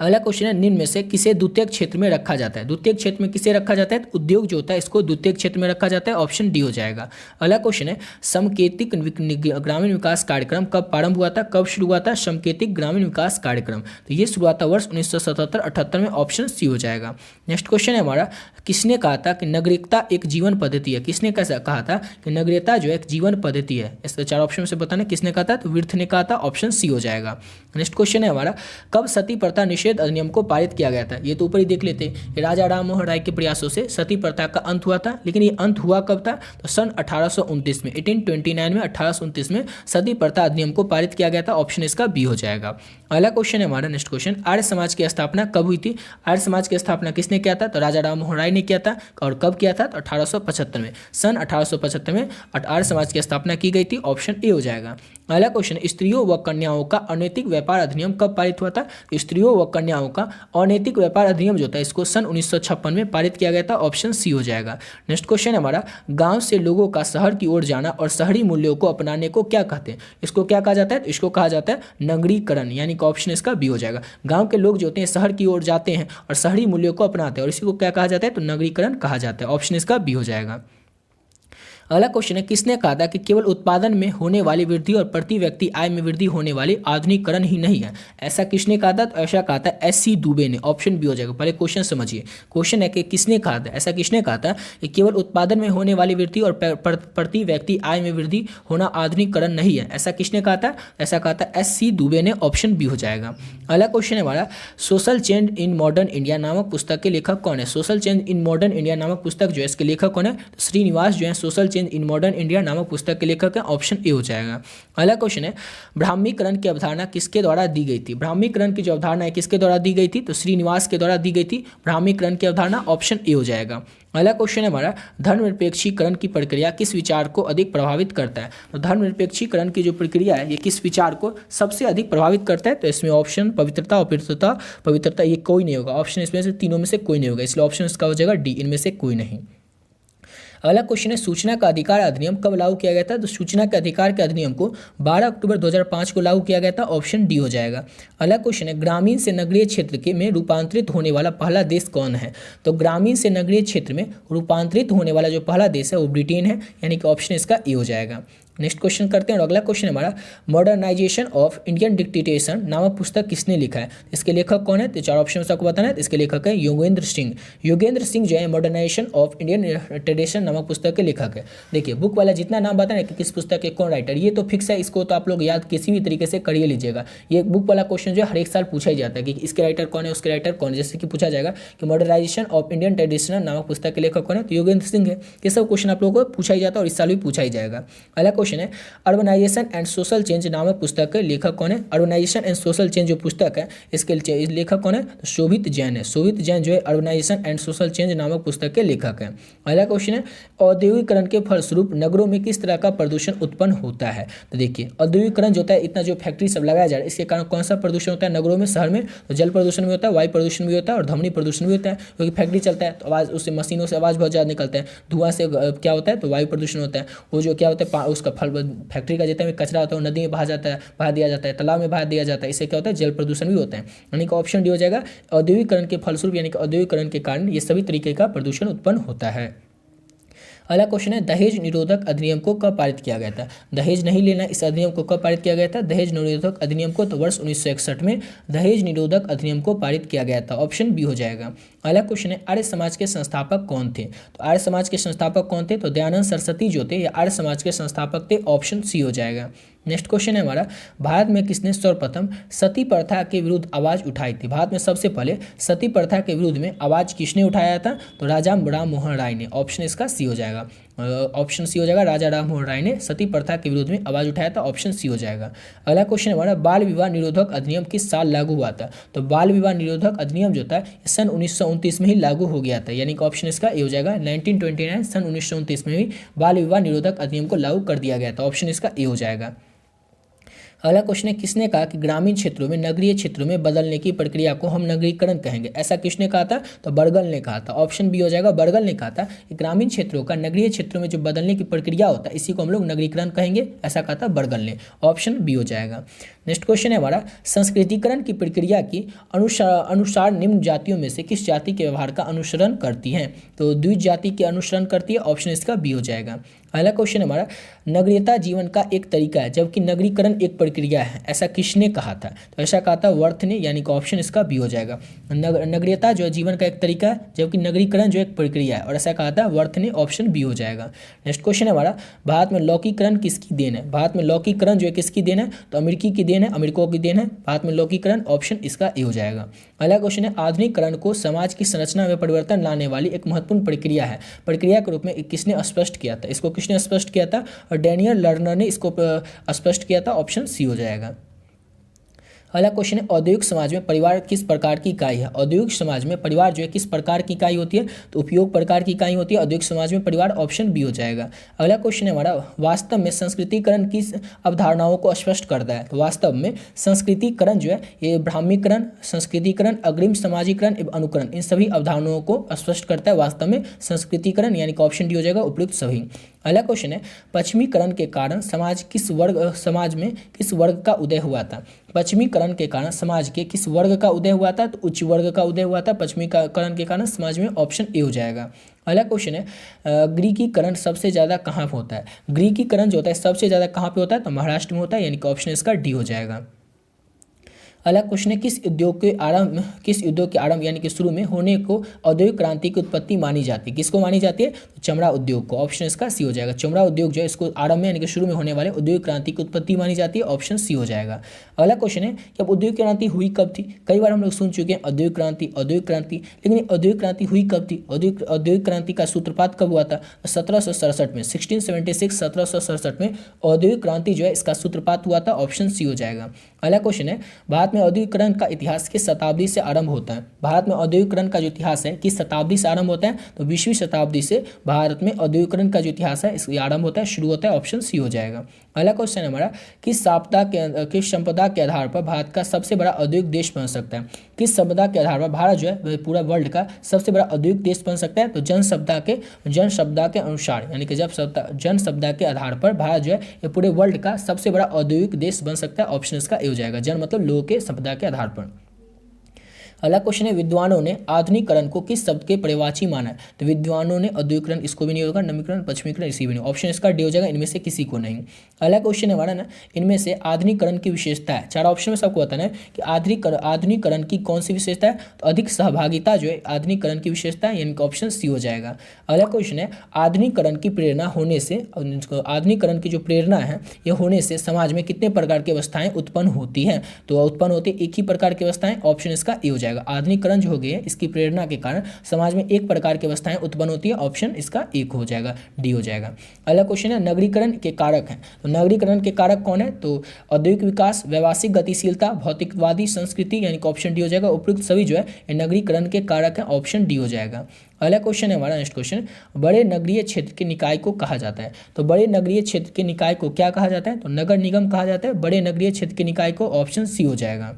अगला क्वेश्चन है, निम्न में से किसे द्वितीयक क्षेत्र में रखा जाता है? द्वितीयक क्षेत्र में किसे रखा जाता है? तो उद्योग जो होता है इसको द्वितीयक क्षेत्र में रखा जाता है। ऑप्शन डी हो जाएगा। अगला क्वेश्चन है, समकेतिक ग्रामीण विकास कार्यक्रम कब प्रारंभ हुआ था? कब शुरू हुआ था समकेतिक ग्रामीण विकास कार्यक्रम? तो ये शुरू हुआ था वर्ष 1977-78 में। ऑप्शन सी हो जाएगा। नेक्स्ट क्वेश्चन है हमारा, किसने कहा था कि नागरिकता एक जीवन पद्धति है? किसने कैसा कहा था कि नागरिकता जो है एक जीवन पद्धति है? इसके चार ऑप्शन से बताना किसने कहा था, तो विर्थ ने कहा था। ऑप्शन सी हो जाएगा। नेक्स्ट क्वेश्चन है हमारा, कब सती प्रथा निषेध निषेध अधिनियम को पारित किया गया था? ये तो ऊपर ही देख लेते हैं। राजा राम मोहन राय के प्रयासों से सती प्रथा का अंत हुआ था, लेकिन ये अंत हुआ कब था? तो सन 1829 में, 1829 में, 1829 में सती प्रथा अधिनियम को पारित किया गया था। ऑप्शन इसका बी हो जाएगा। अगला क्वेश्चन है हमारा, नेक्स्ट क्वेश्चन, आर्य समाज की स्थापना कब हुई थी? आर्य समाज की स्थापना किसने किया था? तो राजा राम मोहन राय ने किया था। और कब किया था? तो 1875 में, सन 1875 में आर्य समाज की स्थापना की गई थी। ऑप्शन ए हो जाएगा। अगला क्वेश्चन, स्त्रियों व कन्याओं का अनैतिक व्यापार अधिनियम कब पारित हुआ था? स्त्रियों व कन्याओं का अनैतिक व्यापार अधिनियम जो था इसको सन 1956 में पारित किया गया था। ऑप्शन सी हो जाएगा। नेक्स्ट क्वेश्चन हमारा, गांव से लोगों का शहर की ओर जाना और शहरी मूल्यों को अपनाने को क्या कहते हैं? इसको क्या कहा जाता है? इसको कहा जाता है नगरीकरण, यानी कि ऑप्शन इसका बी हो जाएगा। गांव के लोग जो होते हैं शहर की ओर जाते हैं और शहरी मूल्यों को अपनाते हैं, और इसी को क्या कहा जाता है? तो नगरीकरण कहा जाता है। ऑप्शन इसका बी हो जाएगा। अगला क्वेश्चन है, किसने कहा था कि केवल उत्पादन में होने वाली वृद्धि और प्रति व्यक्ति आय में वृद्धि होने वाली आधुनिकीकरण ही नहीं है? ऐसा किसने कहा था? तो ऐसा कहा था एस.सी. दुबे ने। ऑप्शन बी हो जाएगा। पहले क्वेश्चन समझिए। क्वेश्चन है कि किसने कहा था, ऐसा किसने कहा था कि केवल उत्पादन में होने वाली वृद्धि और प्रति व्यक्ति आय में वृद्धि होना आधुनिकीकरण नहीं है? ऐसा किसने कहा था? ऐसा कहा था एस.सी. दुबे ने। ऑप्शन बी हो जाएगा। अगला क्वेश्चन है हमारा, social change in modern India नामक पुस्तक के लेखक कौन है? Social change in modern India नामक पुस्तक जो है इसके लेखक कौन है? तो श्रीनिवास जो है social change in modern India नामक पुस्तक के लेखक है। ऑप्शन ए हो जाएगा। अगला क्वेश्चन है, ब्राह्मीकरण की अवधारणा किसके द्वारा दी गई थी? ब्राह्मीकरण की जो अवधारणा है किसके द्वारा दी गई थी? तो श्रीनिवास के द्वारा दी गई थी ब्राह्मीकरण की अवधारणा। ऑप्शन ए हो जाएगा। अगला क्वेश्चन है हमारा, धर्मनिरपेक्षीकरण की प्रक्रिया किस विचार को अधिक प्रभावित करता है? तो धर्मनिरपेक्षीकरण की जो प्रक्रिया है ये किस विचार को सबसे अधिक प्रभावित करता है? तो इसमें ऑप्शन पवित्रता, अपवित्रता, पवित्रता, ये कोई नहीं होगा। ऑप्शन इसमें से तीनों में से कोई नहीं होगा, इसलिए ऑप्शन इसका हो जाएगा डी, इनमें से कोई नहीं। अगला क्वेश्चन है, सूचना का अधिकार अधिनियम कब लागू किया गया था? तो सूचना के अधिकार के अधिनियम को 12 अक्टूबर 2005 को लागू किया गया था। ऑप्शन डी हो जाएगा। अगला क्वेश्चन है, ग्रामीण से नगरीय क्षेत्र के में रूपांतरित होने वाला पहला देश कौन है? तो ग्रामीण से नगरीय क्षेत्र में रूपांतरित होने वाला जो पहला देश है वो ब्रिटेन है, यानी कि ऑप्शन इसका ए हो जाएगा। नेक्स्ट क्वेश्चन करते हैं, और अगला क्वेश्चन हमारा, मॉडर्नाइजेशन ऑफ इंडियन डिक्टेटेशन नामक पुस्तक किसने लिखा है? इसके लेखक कौन है? तो चार ऑप्शन आपको बताना है। इसके लेखक है योगेंद्र सिंह। योगेंद्र सिंह जो है मॉडर्नाइजेशन ऑफ इंडियन डिक्टेटेशन नामक पुस्तक के लेखक है। देखिए बुक वाला जितना नाम बताना है कि किस पुस्तक के कौन राइटर, ये तो फिक्स है, इसको तो आप लोग याद किसी भी तरीके से करिए लीजिएगा। ये बुक वाला क्वेश्चन जो है हर एक साल पूछा ही जाता है कि इसके राइटर कौन है, उसके राइटर कौन है। जैसे कि पूछा जाएगा कि मॉडर्नाइजेशन ऑफ इंडियन ट्रेडिशन नामक पुस्तक के लेखक कौन है? तो योगेंद्र सिंह है। ये सब क्वेश्चन आप लोगों को पूछा ही जाता है और इस साल भी पूछा ही जाएगा। अगला क्वेश्चन है, अर्बनाइजेशन एंड सोशल चेंज नामक पुस्तक के लेखक कौन है? अर्बनाइजेशन एंड सोशल चेंज जो पुस्तक है इसके लेखक कौन है? तो शोभित जैन है। शोभित जैन जो है अर्बनाइजेशन एंड सोशल चेंज नामक पुस्तक के लेखक है। अगला क्वेश्चन है, औद्योगिकरण के फलस्वरूप नगरों में किस तरह का प्रदूषण उत्पन्न होता है? तो देखिए औद्योगिकरण जो होता है, इतना जो फैक्ट्री सब लगाया जा रहा है, इसके कारण कौन सा प्रदूषण होता है नगरों में, शहर में? तो जल प्रदूषण भी होता है, वायु प्रदूषण भी होता है और ध्वनि प्रदूषण भी होता है। क्योंकि फैक्ट्री चलता है तो आवाज़, उससे मशीनों से आवाज़ बहुत ज़्यादा निकलता है। धुआं से क्या होता है? तो वायु प्रदूषण होता है। वो जो क्या होता है, उसका फैक्ट्री का जितना भी कचरा होता है वो नदी में बहा जाता है, बहा दिया जाता है, तालाब में बहा दिया जाता है। इससे क्या होता है? जल प्रदूषण भी होता है। यानी कि ऑप्शन डी हो जाएगा। औद्योगिकरण के फलस्वरूप यानी कि औद्योगिकरण के कारण ये सभी तरीके का प्रदूषण उत्पन्न होता है। अगला क्वेश्चन है, दहेज निरोधक अधिनियम को कब पारित किया गया था? दहेज नहीं लेना, इस अधिनियम को कब पारित किया गया था? दहेज निरोधक अधिनियम को तो वर्ष 1961 में दहेज निरोधक अधिनियम को पारित किया गया था। ऑप्शन बी हो जाएगा। अगला क्वेश्चन है, आर्य समाज के संस्थापक कौन थे? तो आर्य समाज के संस्थापक कौन थे? तो दयानंद सरस्वती जो थे ये आर्य समाज के संस्थापक थे। ऑप्शन सी हो जाएगा। नेक्स्ट क्वेश्चन है हमारा, भारत में किसने सर्वप्रथम सती प्रथा के विरुद्ध आवाज़ उठाई थी? भारत में सबसे पहले सती प्रथा के विरुद्ध में आवाज़ किसने उठाया था? तो राजा राम मोहन राय ने। ऑप्शन इसका सी हो जाएगा। ऑप्शन सी हो जाएगा। राजा राम मोहन राय ने सती प्रथा के विरुद्ध में आवाज़ उठाया था। ऑप्शन सी हो जाएगा। अगला क्वेश्चन हमारा, बाल विवाह निरोधक अधिनियम किस साल लागू हुआ था? तो बाल विवाह निरोधक अधिनियम जो था सन 1929 में ही लागू हो गया था, यानी कि ऑप्शन इसका ए हो जाएगा। 1929 सन 1929 में ही बाल विवाह निरोधक अधिनियम को लागू कर दिया गया था। ऑप्शन इसका ए हो जाएगा। अगला क्वेश्चन है, किसने कहा कि ग्रामीण क्षेत्रों में नगरीय क्षेत्रों में बदलने की प्रक्रिया को हम नगरीकरण कहेंगे? ऐसा किसने कहा था? तो बर्गल ने कहा था। ऑप्शन बी हो जाएगा। बर्गल ने कहा था कि ग्रामीण क्षेत्रों का नगरीय क्षेत्रों में जो बदलने की प्रक्रिया होता है इसी को हम लोग नगरीकरण कहेंगे, ऐसा कहा था बर्गल ने। ऑप्शन बी हो जाएगा। नेक्स्ट क्वेश्चन है हमारा, संस्कृतिकरण की प्रक्रिया की अनुसार निम्न जातियों में से किस जाति के व्यवहार का अनुसरण करती है? तो द्विज जाति के अनुसरण करती है। ऑप्शन इसका बी हो जाएगा। अगला क्वेश्चन हमारा, नगरीयता जीवन का एक तरीका है जबकि नगरीकरण एक प्रक्रिया है, ऐसा किसने कहा था? तो ऐसा कहा था वर्थ ने, यानी कि ऑप्शन इसका बी हो जाएगा। नगरीयता जो है जीवन का एक तरीका है जबकि नगरीकरण जो एक प्रक्रिया है, और ऐसा कहा था वर्थ ने, ऑप्शन बी हो जाएगा। नेक्स्ट क्वेश्चन है हमारा, भारत में लौकीकरण किसकी देन है? भारत में लौकीकरण जो है किसकी देन है? तो अमेरिकी की देन है, अमेरिका की देन है भारत में लौकीकरण, ऑप्शन इसका ए हो जाएगा। अगला क्वेश्चन है, आधुनिकीकरण को समाज की संरचना में परिवर्तन लाने वाली एक महत्वपूर्ण प्रक्रिया है, प्रक्रिया के रूप में किसने स्पष्ट किया था? इसको किसने स्पष्ट किया था? और डैनियल लर्नर ने इसको स्पष्ट किया था, ऑप्शन सी हो जाएगा। अगला क्वेश्चन है, औद्योगिक समाज में परिवार किस प्रकार की इकाई है? औद्योगिक समाज में परिवार जो है किस प्रकार की इकाई होती है? तो उपयोग प्रकार की इकाई होती है औद्योगिक समाज में परिवार, ऑप्शन बी हो जाएगा। अगला क्वेश्चन है हमारा, वास्तव में संस्कृतिकरण किस अवधारणाओं को स्पष्ट करता है? तो वास्तव में संस्कृतिकरण जो है ये ब्राह्मीकरण, संस्कृतिकरण, अग्रिम समाजीकरण एवं अनुकरण, इन सभी अवधारणाओं को स्पष्ट करता है वास्तव में संस्कृतिकरण, यानी कि ऑप्शन डी हो जाएगा उपयुक्त सभी। अगला क्वेश्चन है, पश्चिमीकरण के कारण समाज में किस वर्ग का उदय हुआ था? पश्चिमीकरण के कारण समाज के किस वर्ग का उदय हुआ था? तो उच्च वर्ग का उदय हुआ था पश्चिमीकरण के कारण समाज में, ऑप्शन ए हो जाएगा। अगला क्वेश्चन है, ग्रीकीकरण सबसे ज़्यादा कहाँ पे होता है? ग्रीकीकरण जो होता है सबसे ज़्यादा कहाँ पे होता है? तो महाराष्ट्र में होता है, यानी कि ऑप्शन इसका डी हो जाएगा। अगला क्वेश्चन है, किस उद्योग के आरंभ यानी कि शुरू में होने को औद्योगिक क्रांति की उत्पत्ति मानी जाती है? किसको मानी जाती है? तो चमड़ा उद्योग को, ऑप्शन इसका सी हो जाएगा। चमड़ा उद्योग जो है इसको आरंभ में यानी कि शुरू में होने वाले औद्योगिक क्रांति की उत्पत्ति मानी जाती है, ऑप्शन सी हो जाएगा। अगला क्वेश्चन है कि अब औद्योगिक क्रांति हुई कब थी? कई बार हम लोग सुन चुके हैं औद्योगिक क्रांति, लेकिन औद्योगिक क्रांति हुई कब थी? औद्योगिक क्रांति का सूत्रपात कब हुआ था? 1767 में, 1676 1767 में औद्योगिक क्रांति जो है इसका सूत्रपात हुआ था, ऑप्शन सी हो जाएगा। अगला क्वेश्चन है, भारत में औद्योगिकरण का इतिहास किस शताब्दी से आरंभ होता है? भारत में औद्योगिकरण का जो इतिहास है किस शताब्दी से आरंभ होता है? तो 20वीं शताब्दी से भारत में औद्योगिकरण का जो इतिहास है इसका आरंभ होता है, शुरू होता है, ऑप्शन सी हो जाएगा। अगला क्वेश्चन है हमारा, किस संपदा के आधार पर भारत का सबसे बड़ा औद्योगिक देश बन सकता है? किस संपदा के आधार पर भारत जो है पूरा वर्ल्ड का सबसे बड़ा औद्योगिक देश बन सकता है? तो जनसंपदा के अनुसार, यानी कि जनसंपदा के आधार पर भारत जो है ये पूरे वर्ल्ड का सबसे बड़ा औद्योगिक देश बन सकता है, ऑप्शन इसका ए हो जाएगा। जन मतलब लोगों के संपदा के आधार पर। अगला क्वेश्चन है, विद्वानों ने आधुनिकीकरण को किस शब्द के पर्यायवाची माना है? तो विद्वानों ने औद्योगिकरण, इसको भी नहीं होगा, नवीकरण, पश्चिमीकरण, इसी भी नहीं, ऑप्शन इसका डी हो जाएगा, इनमें से किसी को नहीं। अगला क्वेश्चन है हमारा ना, इनमें से आधुनिकीकरण की विशेषता है, चार ऑप्शन में सबको बताना है कि आधुनिकीकरण की कौन सी विशेषता है? तो अधिक सहभागिता जो है आधुनिकीकरण की विशेषता है, यानी कि ऑप्शन सी हो जाएगा। अगला क्वेश्चन है, आधुनिकीकरण की प्रेरणा होने से, आधुनिकीकरण की जो प्रेरणा है ये होने से समाज में कितने प्रकार की अवस्थाएं उत्पन्न होती हैं? तो उत्पन्न होती एक ही प्रकार की अवस्थाएं, ऑप्शन इसका ए हो जाएगा। आधुनिकीकरण जो हो गया है इसकी प्रेरणा के कारण समाज में एक प्रकार की अवस्थाएं उत्पन्न होती है, ऑप्शन इसका एक हो जाएगा, डी हो जाएगा। अगला क्वेश्चन है, नगरीकरण के कारक हैं, तो नगरीकरण के कारक कौन है? तो औद्योगिक विकास, व्यवसायिक गतिशीलता, भौतिकवादी संस्कृति, यानी कि ऑप्शन डी हो जाएगा। उपयुक्त सभी जो है ये नगरीकरण के कारक हैं, ऑप्शन डी हो जाएगा। अगला क्वेश्चन है हमारा नेक्स्ट क्वेश्चन, बड़े नगरीय क्षेत्र के निकाय को कहा जाता है? तो बड़े नगरीय क्षेत्र के निकाय को क्या कहा जाता है? तो नगर निगम कहा जाता है बड़े नगरीय क्षेत्र के निकाय को, ऑप्शन सी हो जाएगा।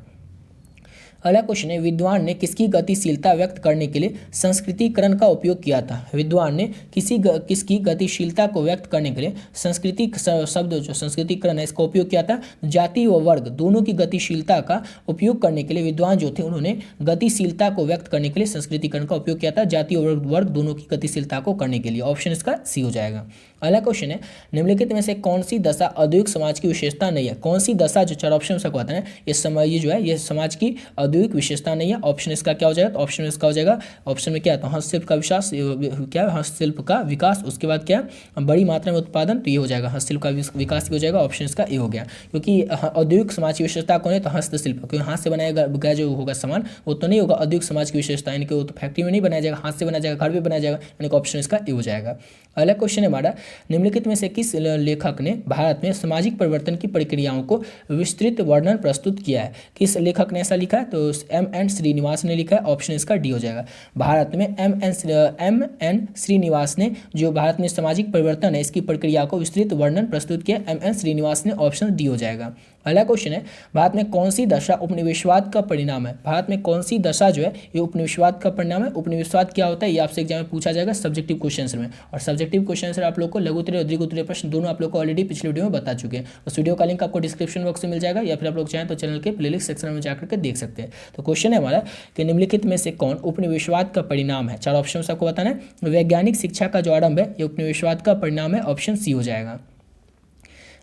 अगला क्वेश्चन है, विद्वान ने किसकी गतिशीलता व्यक्त करने के लिए संस्कृतिकरण का उपयोग किया था? विद्वान ने किसकी गतिशीलता को व्यक्त करने के लिए संस्कृति शब्द जो संस्कृतिकरण है इसका उपयोग किया था? जाति व वर्ग दोनों की गतिशीलता का उपयोग करने के लिए विद्वान जो थे उन्होंने गतिशीलता को व्यक्त करने के लिए संस्कृतिकरण का उपयोग किया था, जाति और वर्ग दोनों की गतिशीलता को करने के लिए, ऑप्शन इसका सी हो जाएगा। अगला क्वेश्चन है, निम्नलिखित में से कौन सी दशा औद्योगिक समाज की विशेषता नहीं है? कौन सी दशा, जो चार ऑप्शन से कहते हैं ये जो है ये समाज की औद्योगिक विशेषता नहीं है, ऑप्शन इसका क्या हो जाएगा? तो ऑप्शन इसका हो जाएगा, ऑप्शन में क्या है? तो हस्तशिल्प का विकास, क्या हस्तशिल्प का विकास, उसके बाद क्या बड़ी मात्रा में उत्पादन, तो ये हो जाएगा हस्तशिल्प का विकास हो जाएगा, ऑप्शन इसका ए हो गया। क्योंकि औद्योगिक समाज की विशेषता कौन है? तो हस्तशिल्प, क्योंकि हाथ से बनाया गया जो होगा सामान वो तो नहीं होगा औद्योगिक समाज की विशेषता, यानी कि वो तो फैक्ट्री में नहीं बनाया जाएगा, हाथ से बनाया जाएगा, घर में बनाया जाएगा, यानी कि ऑप्शन इसका ए हो जाएगा। अगला क्वेश्चन है हमारा, निम्नलिखित में से किस लेखक ने भारत में सामाजिक परिवर्तन की प्रक्रियाओं को विस्तृत वर्णन प्रस्तुत किया है? किस लेखक ने ऐसा लिखा है? तो एम.एन. श्रीनिवास ने लिखा है, ऑप्शन इसका डी हो जाएगा। भारत में एम.एन. श्रीनिवास ने जो भारत में सामाजिक परिवर्तन है इसकी प्रक्रिया को विस्तृत वर्णन प्रस्तुत किया, एम.एन. श्रीनिवास ने, ऑप्शन डी हो जाएगा। अगला क्वेश्चन है, भारत में कौन सी दशा उपनिवेशवाद का परिणाम है? भारत में कौन सी दशा जो है ये उपनिवेशवाद का परिणाम है? उपनिवेशवाद क्या होता है ये आपसे एग्जाम में पूछा जाएगा सब्जेक्टिव क्वेश्चन में, और सब्जेक्टिव क्वेश्चन आप लोग को लघु उत्तरीय और दीर्घ उत्तरीय प्रश्न दोनों आप लोग को ऑलरेडी पिछले वीडियो में बता चुके हैं। उस वीडियो का लिंक आपको डिस्क्रिप्शन बॉक्स में मिल जाएगा, या फिर आप लोग चाहें तो चैनल के प्लेलिस्ट सेक्शन में जाकर के देख सकते हैं। तो क्वेश्चन है हमारा कि निम्नलिखित में से कौन उपनिवेशवाद का परिणाम है। 4 ऑप्शन आपको बताना है। वैज्ञानिक शिक्षा का जो आरंभ है ये उपनिवेशवाद का परिणाम है, ऑप्शन सी हो जाएगा।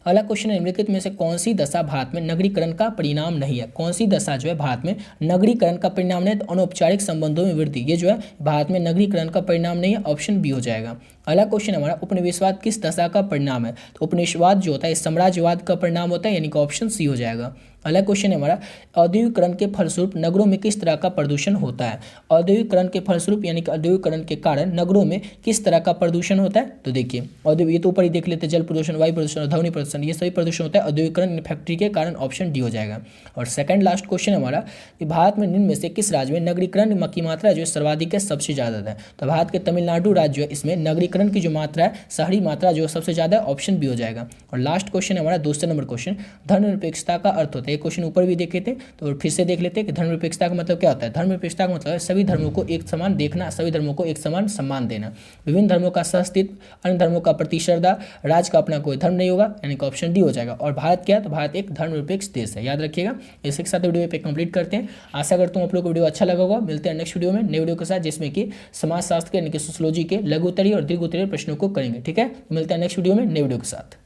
अगला क्वेश्चन है, निम्नलिखित में से कौन सी दशा भारत में नगरीकरण का परिणाम नहीं है। कौन सी दशा जो है भारत में नगरीकरण का परिणाम नहीं है। तो अनौपचारिक संबंधों में वृद्धि, ये जो है भारत में नगरीकरण का परिणाम नहीं है, ऑप्शन बी हो जाएगा। अगला क्वेश्चन हमारा, उपनिवेशवाद किस दशा का परिणाम है। तो उपनिवेशवाद जो होता है साम्राज्यवाद का परिणाम होता है, यानी कि ऑप्शन सी हो जाएगा। अगला क्वेश्चन है हमारा, औद्योगिकरण के फलस्वरूप नगरों में किस तरह का प्रदूषण होता है। औद्योगिकरण के फलस्वरूप यानी कि औद्योगिकरण के कारण नगरों में किस तरह का प्रदूषण होता है। तो देखिए औद्योगिक, ये तो ऊपर ही देख लेते हैं, जल प्रदूषण, वायु प्रदूषण और ध्वनि प्रदूषण, ये सभी प्रदूषण होता है औद्योगिकरण फैक्ट्री के कारण, ऑप्शन डी हो जाएगा। और सेकंड लास्ट क्वेश्चन हमारा कि भारत में निम्न में से किस राज्य में नगरीकरण की मात्रा जो है सर्वाधिक है, सबसे ज़्यादा है। तो भारत के तमिलनाडु राज्य जो है इसमें नगरीकरण की जो मात्रा है, शहरी मात्रा जो सबसे ज़्यादा है, ऑप्शन बी हो जाएगा। और लास्ट क्वेश्चन हमारा दूसरे नंबर क्वेश्चन, धर्मनिरपेक्षता का अर्थ होता है। ये क्वेश्चन ऊपर भी देखे थे, तो फिर से देख लेते हैं कि धर्मनिरपेक्षता का मतलब क्या होता है। धर्मनिरपेक्षता का मतलब है सभी धर्मों को एक समान देखना, सभी धर्मों को एक समान सम्मान देना, विभिन्न धर्मों का सहअस्तित्व, अन्य धर्मों का प्रति श्रद्धा, राज्य का अपना कोई धर्म नहीं होगा, यानी कि ऑप्शन डी हो जाएगा। और भारत क्या है, तो भारत एक धर्मनिरपेक्ष देश है, याद रखिएगा। इसी के साथ वीडियो पे कंप्लीट करते हैं। आशा करता हूँ आप लोग को वीडियो अच्छा लगा होगा। मिलते हैं नेक्स्ट वीडियो में, नए वीडियो के साथ, जिसमें कि समाजशास्त्र के यानी कि सोशियोलॉजी के लघु उत्तरीय और दीर्घ उत्तरीय प्रश्नों को करेंगे। ठीक है, मिलते हैं नेक्स्ट वीडियो में नए वीडियो के साथ।